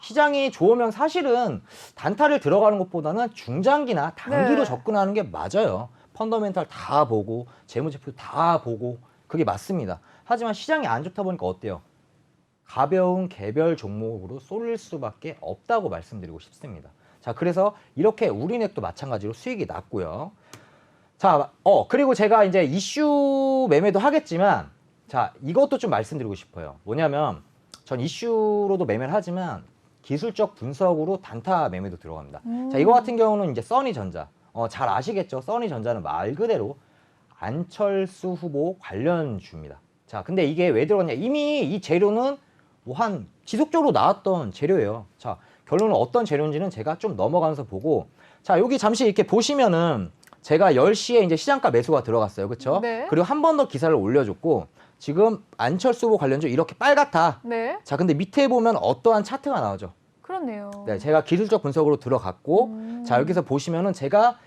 시장이 좋으면 사실은 단타를 들어가는 것보다는 중장기나 단기로 네. 접근하는 게 맞아요. 펀더멘탈 다 보고 재무제표 다 보고 그게 맞습니다. 하지만 시장이 안 좋다 보니까 어때요? 가벼운 개별 종목으로 쏠릴 수밖에 없다고 말씀드리고 싶습니다. 자, 그래서 이렇게 우리넥도 마찬가지로 수익이 났고요. 자, 그리고 제가 이제 이슈 매매도 하겠지만 자, 이것도 좀 말씀드리고 싶어요. 뭐냐면 전 이슈로도 매매를 하지만 기술적 분석으로 단타 매매도 들어갑니다. 자, 이거 같은 경우는 이제 써니전자. 잘 아시겠죠? 써니전자는 말 그대로 안철수 후보 관련주입니다. 자, 근데 이게 왜 들어갔냐? 이미 이 재료는 뭐 한 지속적으로 나왔던 재료예요. 자, 결론은 어떤 재료인지는 제가 좀 넘어가면서 보고 자, 여기 잠시 이렇게 보시면은 제가 10시에 이제 시장가 매수가 들어갔어요. 그렇죠? 네. 그리고 한 번 더 기사를 올려줬고 지금 안철수 후보 관련주 이렇게 빨갛다. 네. 자, 근데 밑에 보면 어떠한 차트가 나오죠. 그렇네요. 네, 제가 기술적 분석으로 들어갔고, 자, 여기서 보시면은 제가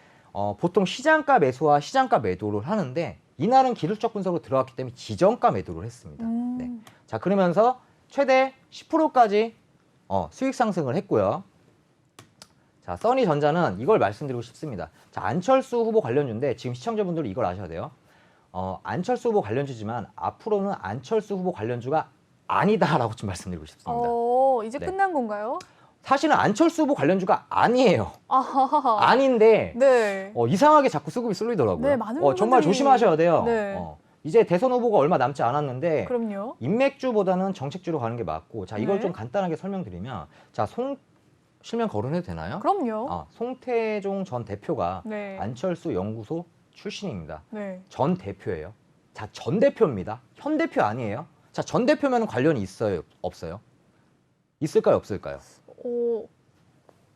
보통 시장가 매수와 시장가 매도를 하는데, 이날은 기술적 분석으로 들어갔기 때문에 지정가 매도를 했습니다. 네. 자, 그러면서 최대 10%까지 수익 상승을 했고요. 자, 써니전자는 이걸 말씀드리고 싶습니다. 자, 안철수 후보 관련주인데, 지금 시청자분들이 이걸 아셔야 돼요. 안철수 후보 관련주지만, 앞으로는 안철수 후보 관련주가 아니다라고 좀 말씀드리고 싶습니다. 이제 네. 끝난 건가요? 사실은 안철수 후보 관련주가 아니에요. 아하하. 아닌데 네. 이상하게 자꾸 수급이 쏠리더라고요. 네, 많은 정말 분들이- 조심하셔야 돼요. 네. 이제 대선 후보가 얼마 남지 않았는데 그럼요. 인맥주보다는 정책주로 가는 게 맞고 자, 이걸 네. 좀 간단하게 설명드리면 자, 실명 거론해도 되나요? 그럼요. 송태종 전 대표가 네. 안철수 연구소 출신입니다. 네. 전 대표예요. 자, 전 대표입니다. 현 대표 아니에요. 자, 전 대표면 관련이 있어요? 없어요? 있을까요? 없을까요?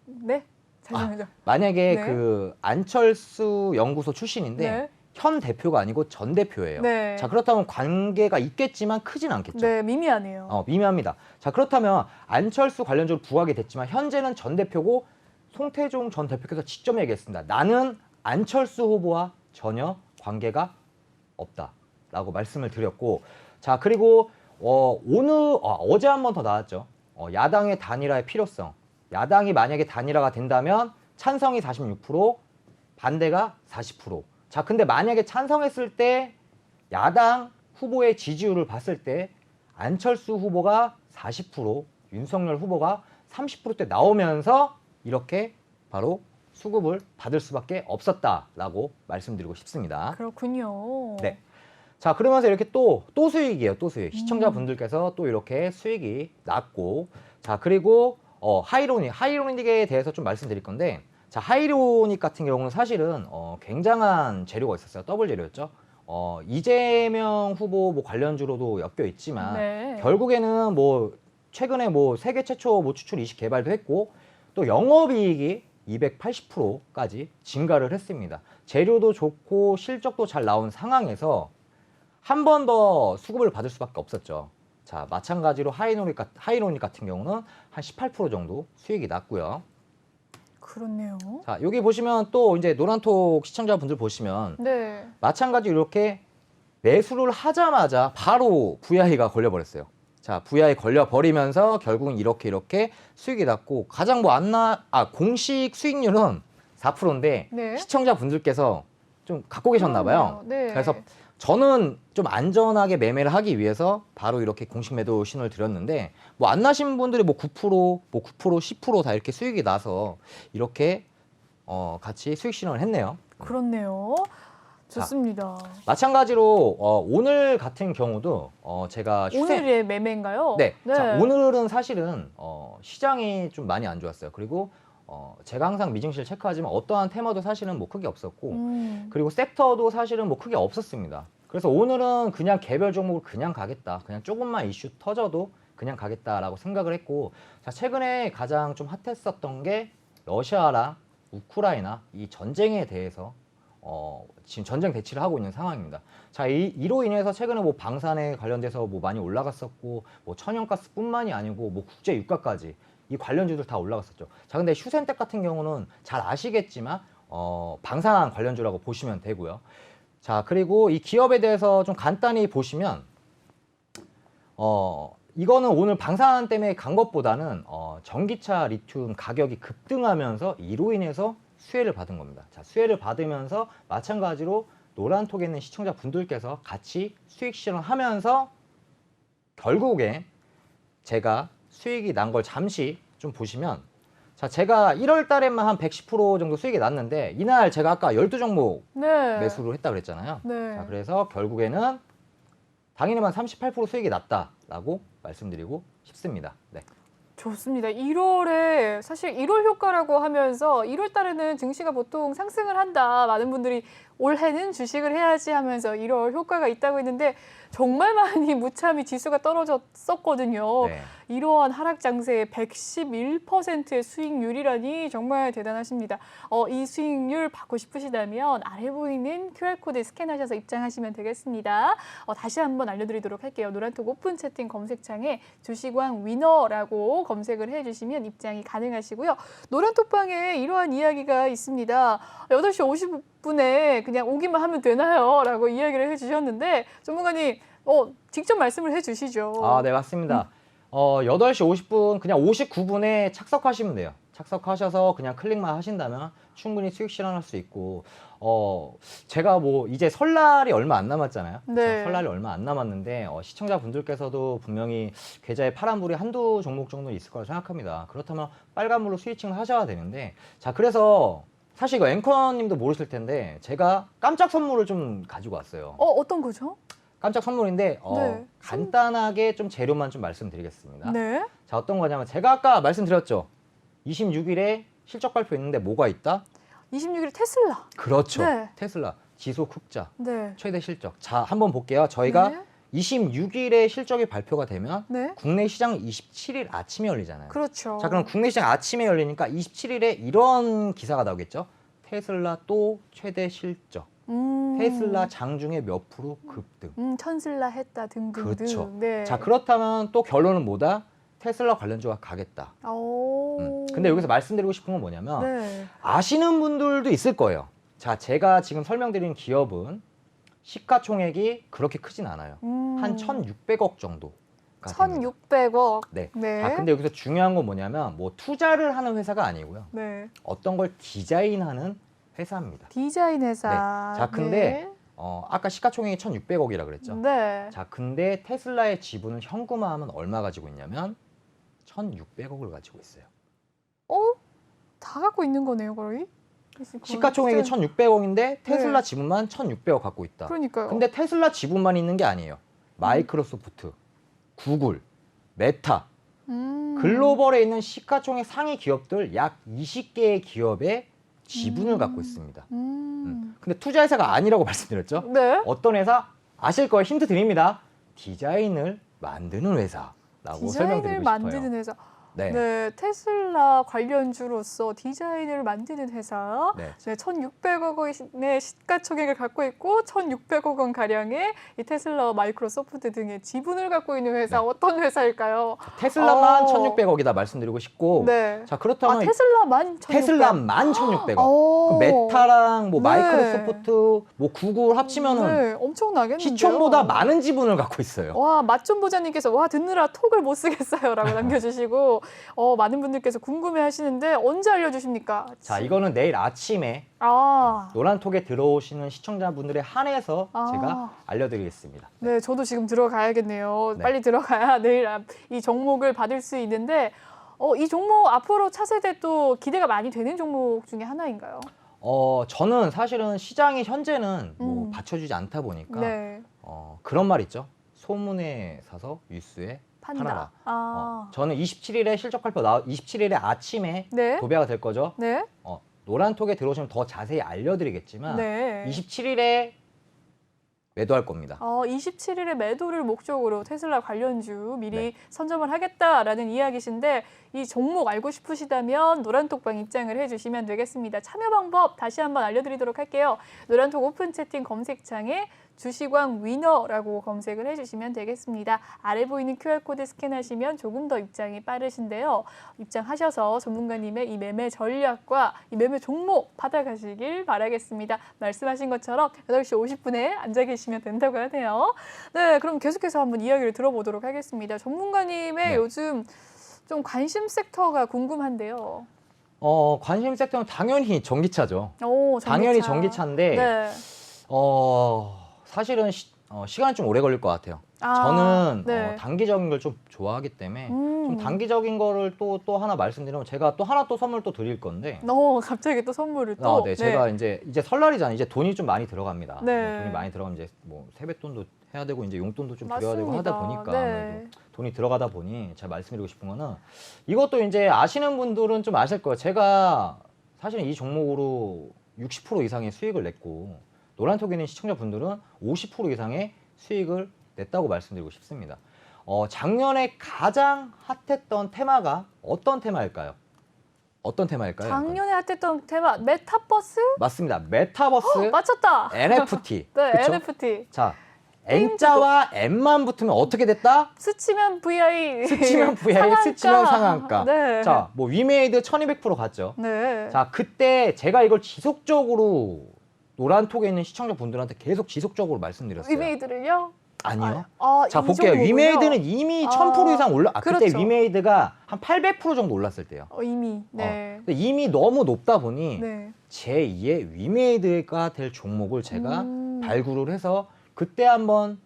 네. 잠시만요. 만약에 네. 그 안철수 연구소 출신인데 네. 현 대표가 아니고 전 대표예요. 네. 자, 그렇다면 관계가 있겠지만 크진 않겠죠. 네, 미미하네요. 미미합니다. 자, 그렇다면 안철수 관련주로 부각이 됐지만 현재는 전 대표고 송태종 전 대표께서 직접 얘기했습니다. 나는 안철수 후보와 전혀 관계가 없다라고 말씀을 드렸고 자, 그리고 어제 한 번 더 나왔죠. 야당의 단일화의 필요성. 야당이 만약에 단일화가 된다면 찬성이 46%, 반대가 40%. 자, 근데 만약에 찬성했을 때 야당 후보의 지지율을 봤을 때 안철수 후보가 40%, 윤석열 후보가 30%대 나오면서 이렇게 바로 수급을 받을 수밖에 없었다라고 말씀드리고 싶습니다. 그렇군요. 네. 자, 그러면서 이렇게 또 수익이에요. 또 수익. 시청자분들께서 또 이렇게 수익이 났고 자, 그리고 하이로닉에 대해서 좀 말씀드릴 건데 자, 하이로닉 같은 경우는 사실은 굉장한 재료가 있었어요. 더블 재료였죠. 이재명 후보 뭐 관련주로도 엮여 있지만 네. 결국에는 뭐 최근에 뭐 세계 최초 뭐 추출 이식 개발도 했고 또 영업이익이 280%까지 증가를 했습니다. 재료도 좋고 실적도 잘 나온 상황에서 한 번 더 수급을 받을 수밖에 없었죠. 자, 마찬가지로 하이로닉 같은 경우는 한 18% 정도 수익이 났고요. 그렇네요. 자, 여기 보시면 또 이제 노란톡 시청자분들 보시면 마찬가지로 이렇게 매수를 하자마자 바로 VI가 걸려버렸어요. 자, VI에 걸려 버리면서 결국은 이렇게 수익이 났고 가장 뭐 공식 수익률은 4%인데 네. 시청자분들께서 좀 갖고 계셨나 봐요. 네. 그래서 저는 좀 안전하게 매매를 하기 위해서 바로 이렇게 공식 매도 신호를 드렸는데 뭐 안 나신 분들이 뭐 9%, 뭐 9%, 10%다 이렇게 수익이 나서 이렇게 같이 수익 신호를 했네요. 그렇네요. 좋습니다. 마찬가지로 오늘 같은 경우도 제가 오늘의 매매인가요? 네. 자, 오늘은 사실은 시장이 좀 많이 안 좋았어요. 그리고 제가 항상 미증시를 체크하지만 어떠한 테마도 사실은 뭐 크게 없었고 그리고 섹터도 사실은 뭐 크게 없었습니다. 그래서 오늘은 그냥 개별 종목을 그냥 가겠다. 그냥 조금만 이슈 터져도 그냥 가겠다라고 생각을 했고 자, 최근에 가장 좀 핫했었던 게 러시아랑 우크라이나 이 전쟁에 대해서 지금 전쟁 대치를 하고 있는 상황입니다. 자, 이로 인해서 최근에 뭐 방산에 관련돼서 뭐 많이 올라갔었고 뭐 천연가스뿐만이 아니고 뭐 국제 유가까지 이 관련주들 다 올라갔었죠. 자, 근데 휴센텍 같은 경우는 잘 아시겠지만 방산 관련주라고 보시면 되고요. 자, 그리고 이 기업에 대해서 좀 간단히 보시면 이거는 오늘 방산 때문에 간 것보다는 전기차 리튬 가격이 급등하면서 이로 인해서 수혜를 받은 겁니다. 자, 수혜를 받으면서 마찬가지로 노란톡에 있는 시청자분들께서 같이 수익 실현하면서 결국에 제가 수익이 난 걸 잠시 좀 보시면 자, 제가 1월 달에만 한 110% 정도 수익이 났는데 이날 제가 아까 12종목 네. 매수를 했다 그랬잖아요. 네. 자, 그래서 결국에는 당일에만 38% 수익이 났다라고 말씀드리고 싶습니다. 네. 좋습니다. 1월에 사실 1월 효과라고 하면서 1월 달에는 증시가 보통 상승을 한다. 많은 분들이 올해는 주식을 해야지 하면서 1월 효과가 있다고 했는데 정말 많이 무참히 지수가 떨어졌었거든요. 네. 이러한 하락 장세의 111%의 수익률이라니 정말 대단하십니다. 이 수익률 받고 싶으시다면 아래 보이는 QR코드 스캔하셔서 입장하시면 되겠습니다. 다시 한번 알려드리도록 할게요. 노란톡 오픈 채팅 검색창에 주식왕 위너라고 검색을 해주시면 입장이 가능하시고요. 노란톡방에 이러한 이야기가 있습니다. 8시 50분에 그냥 오기만 하면 되나요? 라고 이야기를 해주셨는데 전문가님 직접 말씀을 해주시죠. 아, 네, 맞습니다. 8시 50분, 그냥 59분에 착석하시면 돼요. 착석하셔서 그냥 클릭만 하신다면 충분히 수익 실현할 수 있고, 제가 뭐 이제 설날이 얼마 안 남았잖아요. 네. 설날이 얼마 안 남았는데, 시청자분들께서도 분명히 계좌에 파란불이 한두 종목 정도 있을 거라 생각합니다. 그렇다면 빨간불로 스위칭을 하셔야 되는데, 자, 그래서 사실 이거 앵커님도 모르실 텐데, 제가 깜짝 선물을 좀 가지고 왔어요. 어떤 거죠? 깜짝 선물인데 네. 간단하게 좀 재료만 좀 말씀드리겠습니다. 네. 자, 어떤 거냐면 제가 아까 말씀드렸죠. 26일에 실적 발표 있는데 뭐가 있다? 26일 테슬라. 그렇죠. 네. 테슬라 지속 흑자 네. 최대 실적. 자, 한번 볼게요. 저희가 네. 26일에 실적이 발표가 되면 네. 국내 시장 27일 아침에 열리잖아요. 그렇죠. 자, 그럼 국내 시장 아침에 열리니까 27일에 이런 기사가 나오겠죠. 테슬라 또 최대 실적. 테슬라 장중에 몇 프로 급등. 천슬라 했다 등등등. 그렇죠. 네. 자, 그렇다면 또 결론은 뭐다? 테슬라 관련주가 가겠다. 오. 근데 여기서 말씀드리고 싶은 건 뭐냐면 네. 아시는 분들도 있을 거예요. 자, 제가 지금 설명드린 기업은 시가총액이 그렇게 크진 않아요. 한 1,600억 정도. 1,600억. 네. 네. 자, 근데 여기서 중요한 건 뭐냐면 뭐 투자를 하는 회사가 아니고요. 네. 어떤 걸 디자인하는 회사입니다. 디자인 회사. 네. 자, 근데 아까 시가총액이 1,600억이라 그랬죠. 네. 자, 근데 테슬라의 지분을 현금화하면 얼마 가지고 있냐면 1,600억을 가지고 있어요. 다 갖고 있는 거네요, 거의. 시가총액이 1,600억인데 테슬라 네. 지분만 1,600억 갖고 있다. 그러니까요. 근데 테슬라 지분만 있는 게 아니에요. 마이크로소프트, 구글, 메타, 글로벌에 있는 시가총액 상위 기업들 약 20개의 기업의 지분을 갖고 있습니다. 근데 투자 회사가 아니라고 말씀드렸죠? 네. 어떤 회사? 아실 거예요. 힌트 드립니다. 디자인을 만드는 회사라고 설명드리고 디자인을 싶어요. 만드는 회사. 네. 네, 테슬라 관련주로서 디자인을 만드는 회사. 네. 네, 1,600억 원의 시가총액을 갖고 있고 1,600억 원 가량의 이 테슬라와 마이크로소프트 등의 지분을 갖고 있는 회사. 네. 어떤 회사일까요? 테슬라만 어. 1,600억이다 말씀드리고 싶고, 네. 자 그렇다면 테슬라만 1,600억. 테슬라만 1,600억. 오. 메타랑 뭐 네. 마이크로소프트, 뭐 구글 합치면은 네, 엄청나겠는데요. 시총보다 많은 지분을 갖고 있어요. 와, 맛좀 보자님께서 와 듣느라 톡을 못 쓰겠어요라고 남겨주시고 많은 분들께서 궁금해하시는데 언제 알려주십니까? 자, 이거는 내일 아침에 아, 노란톡에 들어오시는 시청자분들에 한해서 아. 제가 알려드리겠습니다. 네, 저도 지금 들어가야겠네요. 네. 빨리 들어가야 내일 이 종목을 받을 수 있는데 이 종목 앞으로 차세대 또 기대가 많이 되는 종목 중에 하나인가요? 저는 사실은 시장이 현재는 뭐 음. 받쳐주지 않다 보니까 네, 그런 말 있죠. 소문에 사서 뉴스에 판다. 팔아라. 아, 저는 27일에 실적 발표 27일에 아침에 네, 도배가 될 거죠. 네, 노란톡에 들어오시면 더 자세히 알려드리겠지만 네. 27일에 매도할 겁니다. 27일에 매도를 목적으로 테슬라 관련주 미리 네. 선점을 하겠다라는 이야기신데 이 종목 알고 싶으시다면 노란톡방 입장을 해주시면 되겠습니다. 참여 방법 다시 한번 알려드리도록 할게요. 노란톡 오픈 채팅 검색창에 주시광 위너라고 검색을 해주시면 되겠습니다. 아래 보이는 QR코드 스캔하시면 조금 더 입장이 빠르신데요. 입장하셔서 전문가님의 이 매매 전략과 이 매매 종목 받아가시길 바라겠습니다. 말씀하신 것처럼 8시 50분에 앉아 계시면 된다고 하네요. 네, 그럼 계속해서 한번 이야기를 들어보도록 하겠습니다. 전문가님의 네. 요즘 좀 관심 섹터가 궁금한데요. 관심 섹터는 당연히 전기차죠. 오, 당연히 전기차인데 네. 사실은 시간이 좀 오래 걸릴 것 같아요. 아, 저는 네. 단기적인 걸 좀 좋아하기 때문에 좀 단기적인 거를 또 하나 말씀드리면 제가 또 하나 또 선물 또 드릴 건데 갑자기 또 선물을 또. 네, 제가 이제 설날이잖아요. 이제 돈이 좀 많이 들어갑니다. 네. 돈이 많이 들어가면 이제 뭐 세뱃돈도 해야 되고 이제 용돈도 좀 드려야 되고 맞습니다. 하다 보니까 네. 아무래도 돈이 들어가다 보니 제가 말씀드리고 싶은 거는 이것도 이제 아시는 분들은 좀 아실 거예요. 제가 사실 이 종목으로 60% 이상의 수익을 냈고 노란톡에 있는 시청자분들은 50% 이상의 수익을 냈다고 말씀드리고 싶습니다. 작년에 가장 핫했던 테마가 어떤 테마일까요? 어떤 테마일까요? 작년에 핫했던 테마 메타버스? 맞습니다. 메타버스, 맞췄다. NFT. 네, 그쵸? NFT. 자, N자와 M만 붙으면 어떻게 됐다? 스치면 VI. 스치면 VI, 상한가. 스치면 상한가. 네. 자, 뭐 위메이드 1200% 갔죠. 네. 자, 그때 제가 이걸 지속적으로 노란톡에 있는 시청자분들한테 계속 지속적으로 말씀드렸어요. 위메이드를요? 아니요. 이 자, 볼게요. 종목을요? 위메이드는 이미 1000% 이상 그때 그렇죠. 위메이드가 한 800% 정도 올랐을 때요. 이미. 네. 근데 이미 너무 높다 보니 네. 제2의 위메이드가 될 종목을 제가 음. 발굴을 해서 그때 한번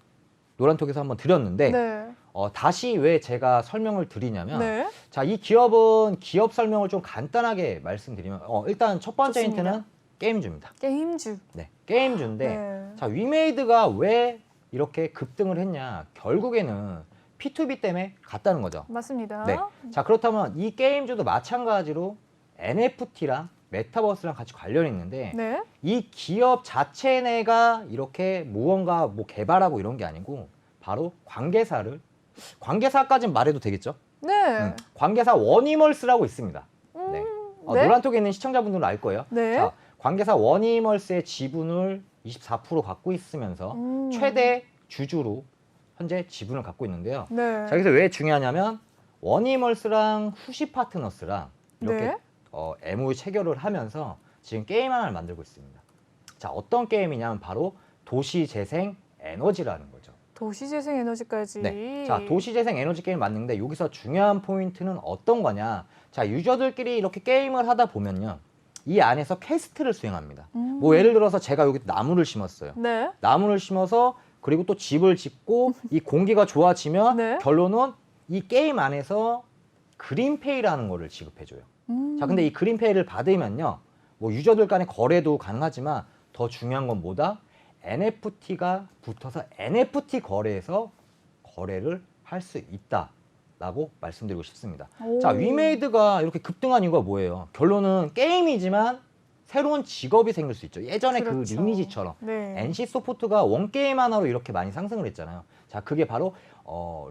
노란톡에서 한번 드렸는데 네. 다시 왜 제가 설명을 드리냐면 네. 자, 이 기업은 기업 설명을 좀 간단하게 말씀드리면 일단 첫 번째 좋습니다. 힌트는 게임주입니다. 게임주. 네, 게임주인데 네. 자, 위메이드가 왜 이렇게 급등을 했냐? 결국에는 P2B 때문에 갔다는 거죠. 맞습니다. 네. 자, 그렇다면 이 게임주도 마찬가지로 NFT랑 메타버스랑 같이 관련이 있는데 네. 이 기업 자체 내가 이렇게 무언가 뭐 개발하고 이런 게 아니고 바로 관계사까지는 말해도 되겠죠? 네. 관계사 워니멀스라고 있습니다. 네. 네. 노란톡에 있는 시청자분들은 알 거예요. 네. 자, 관계사 워니멀스의 지분을 24% 갖고 있으면서 최대 주주로 현재 지분을 갖고 있는데요. 네. 자, 여기서 왜 중요하냐면 워니멀스랑 후시 파트너스랑 이렇게 네. MOU 체결을 하면서 지금 게임 하나를 만들고 있습니다. 자, 어떤 게임이냐면 바로 도시재생 에너지라는 거죠. 도시재생 에너지까지. 네. 자, 도시재생 에너지 게임 만드는데 여기서 중요한 포인트는 어떤 거냐? 자, 유저들끼리 이렇게 게임을 하다 보면요. 이 안에서 퀘스트를 수행합니다. 뭐 예를 들어서 제가 여기 나무를 심었어요. 네. 나무를 심어서 그리고 또 집을 짓고 이 공기가 좋아지면 네. 결론은 이 게임 안에서 그린페이라는 거를 지급해줘요. 자, 근데 이 그린페이를 받으면요. 뭐 유저들 간의 거래도 가능하지만 더 중요한 건 뭐다? NFT가 붙어서 NFT 거래에서 거래를 할 수 있다라고 말씀드리고 싶습니다. 오. 자, 위메이드가 이렇게 급등한 이유가 뭐예요? 결론은 게임이지만 새로운 직업이 생길 수 있죠. 예전에 그 그렇죠. 리니지처럼 네. NC소프트가 원게임 하나로 이렇게 많이 상승을 했잖아요. 자, 그게 바로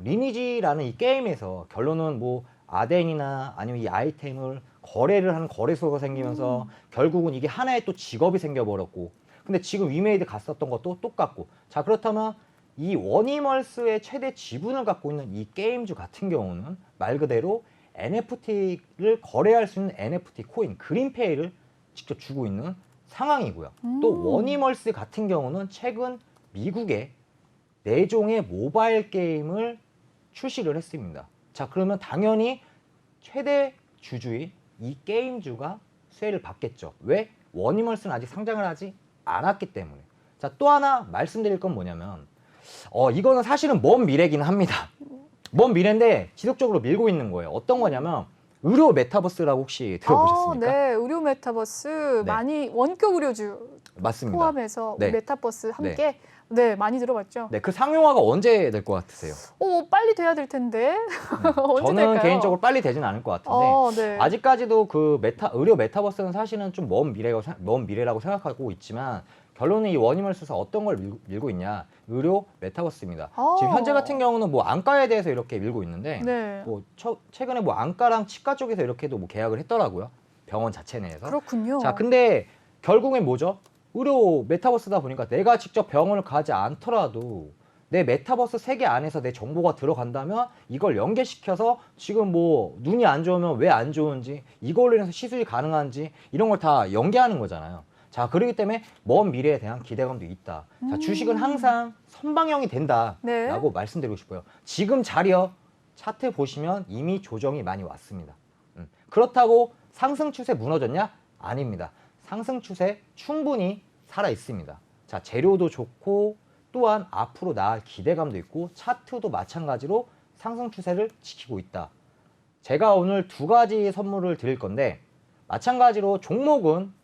리니지라는 이 게임에서 결론은 뭐 아덴이나 아니면 이 아이템을 거래를 하는 거래소가 생기면서 결국은 이게 하나의 또 직업이 생겨버렸고, 근데 지금 위메이드 갔었던 것도 똑같고. 자, 그렇다면 이 워니멀스의 최대 지분을 갖고 있는 이 게임주 같은 경우는 말 그대로 NFT를 거래할 수 있는 NFT 코인 그린페이를 직접 주고 있는 상황이고요. 또 워니멀스 같은 경우는 최근 미국에 4종의 모바일 게임을 출시를 했습니다. 자, 그러면 당연히 최대 주주인 이 게임주가 수혜를 받겠죠. 왜? 워니멀스는 아직 상장을 하지 않았기 때문에. 자, 또 하나 말씀드릴 건 뭐냐면 이거는 사실은 먼 미래긴 합니다. 먼 미래인데 지속적으로 밀고 있는 거예요. 어떤 거냐면 의료 메타버스라고 혹시 들어보셨습니까? 네, 의료 메타버스 네. 많이 원격 의료주 맞습니다. 포함해서 네. 메타버스 함께 네, 많이 들어봤죠. 네, 그 상용화가 언제 될 것 같으세요? 빨리 돼야 될 텐데. 언제 저는 될까요? 개인적으로 빨리 되진 않을 것 같은데 네. 아직까지도 그 의료 메타버스는 사실은 좀 먼 미래라고 생각하고 있지만 결론은 이 워니멀스에서 어떤 걸 밀고 있냐? 의료 메타버스입니다. 지금 현재 같은 경우는 뭐 안과에 대해서 이렇게 밀고 있는데 네. 뭐 최근에 뭐 안과랑 치과 쪽에서 이렇게도 뭐 계약을 했더라고요. 병원 자체 내에서. 그렇군요. 자, 근데 결국엔 뭐죠? 의료 메타버스다 보니까 내가 직접 병원을 가지 않더라도 내 메타버스 세계 안에서 내 정보가 들어간다면 이걸 연계시켜서 지금 뭐 눈이 안 좋으면 왜 안 좋은지, 이걸로 인해서 시술이 가능한지 이런 걸 다 연계하는 거잖아요. 자, 그렇기 때문에 먼 미래에 대한 기대감도 있다. 자, 주식은 항상 선방형이 된다라고 말씀드리고 싶어요. 지금 자리요. 차트 보시면 이미 조정이 많이 왔습니다. 그렇다고 상승 추세 무너졌냐? 아닙니다. 상승 추세 충분히 살아 있습니다. 자, 재료도 좋고 또한 앞으로 나아갈 기대감도 있고 차트도 마찬가지로 상승 추세를 지키고 있다. 제가 오늘 2가지 선물을 드릴 건데 마찬가지로 종목은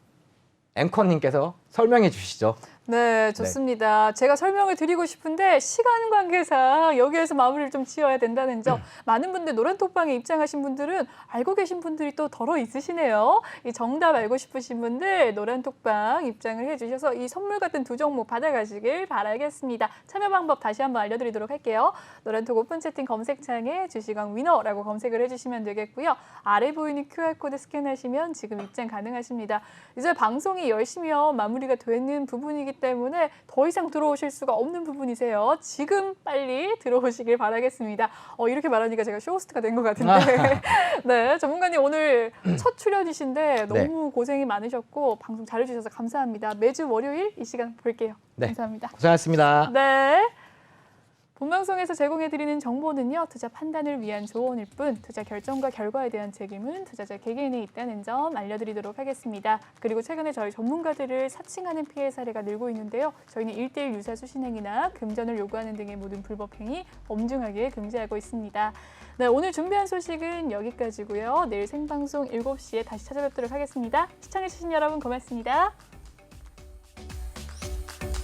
앵커님께서 설명해 주시죠. 네, 좋습니다. 제가 설명을 드리고 싶은데 시간 관계상 여기에서 마무리를 좀 지어야 된다는 점. 많은 분들 노란톡방에 입장하신 분들은 알고 계신 분들이 또 덜어 있으시네요. 이 정답 알고 싶으신 분들 노란톡방 입장을 해주셔서 이 선물 같은 2종목 받아가시길 바라겠습니다. 참여 방법 다시 한번 알려드리도록 할게요. 노란톡 오픈 채팅 검색창에 주식왕 위너라고 검색을 해주시면 되겠고요. 아래 보이는 QR코드 스캔하시면 지금 입장 가능하십니다. 이제 방송이 10시면 마무리가 되는 부분이기 때문에 더 이상 들어오실 수가 없는 부분이세요. 지금 빨리 들어오시길 바라겠습니다. 이렇게 말하니까 제가 쇼호스트가 된 것 같은데. 네, 전문가님 오늘 첫 출연이신데 너무 고생이 많으셨고 방송 잘해주셔서 감사합니다. 매주 월요일 이 시간 볼게요. 네. 감사합니다. 고생하셨습니다. 네. 본방송에서 제공해드리는 정보는요. 투자 판단을 위한 조언일 뿐 투자 결정과 결과에 대한 책임은 투자자 개개인에 있다는 점 알려드리도록 하겠습니다. 그리고 최근에 저희 전문가들을 사칭하는 피해 사례가 늘고 있는데요. 저희는 1:1 유사 수신행위나 금전을 요구하는 등의 모든 불법 행위 엄중하게 금지하고 있습니다. 네, 오늘 준비한 소식은 여기까지고요. 내일 생방송 7시에 다시 찾아뵙도록 하겠습니다. 시청해주신 여러분 고맙습니다.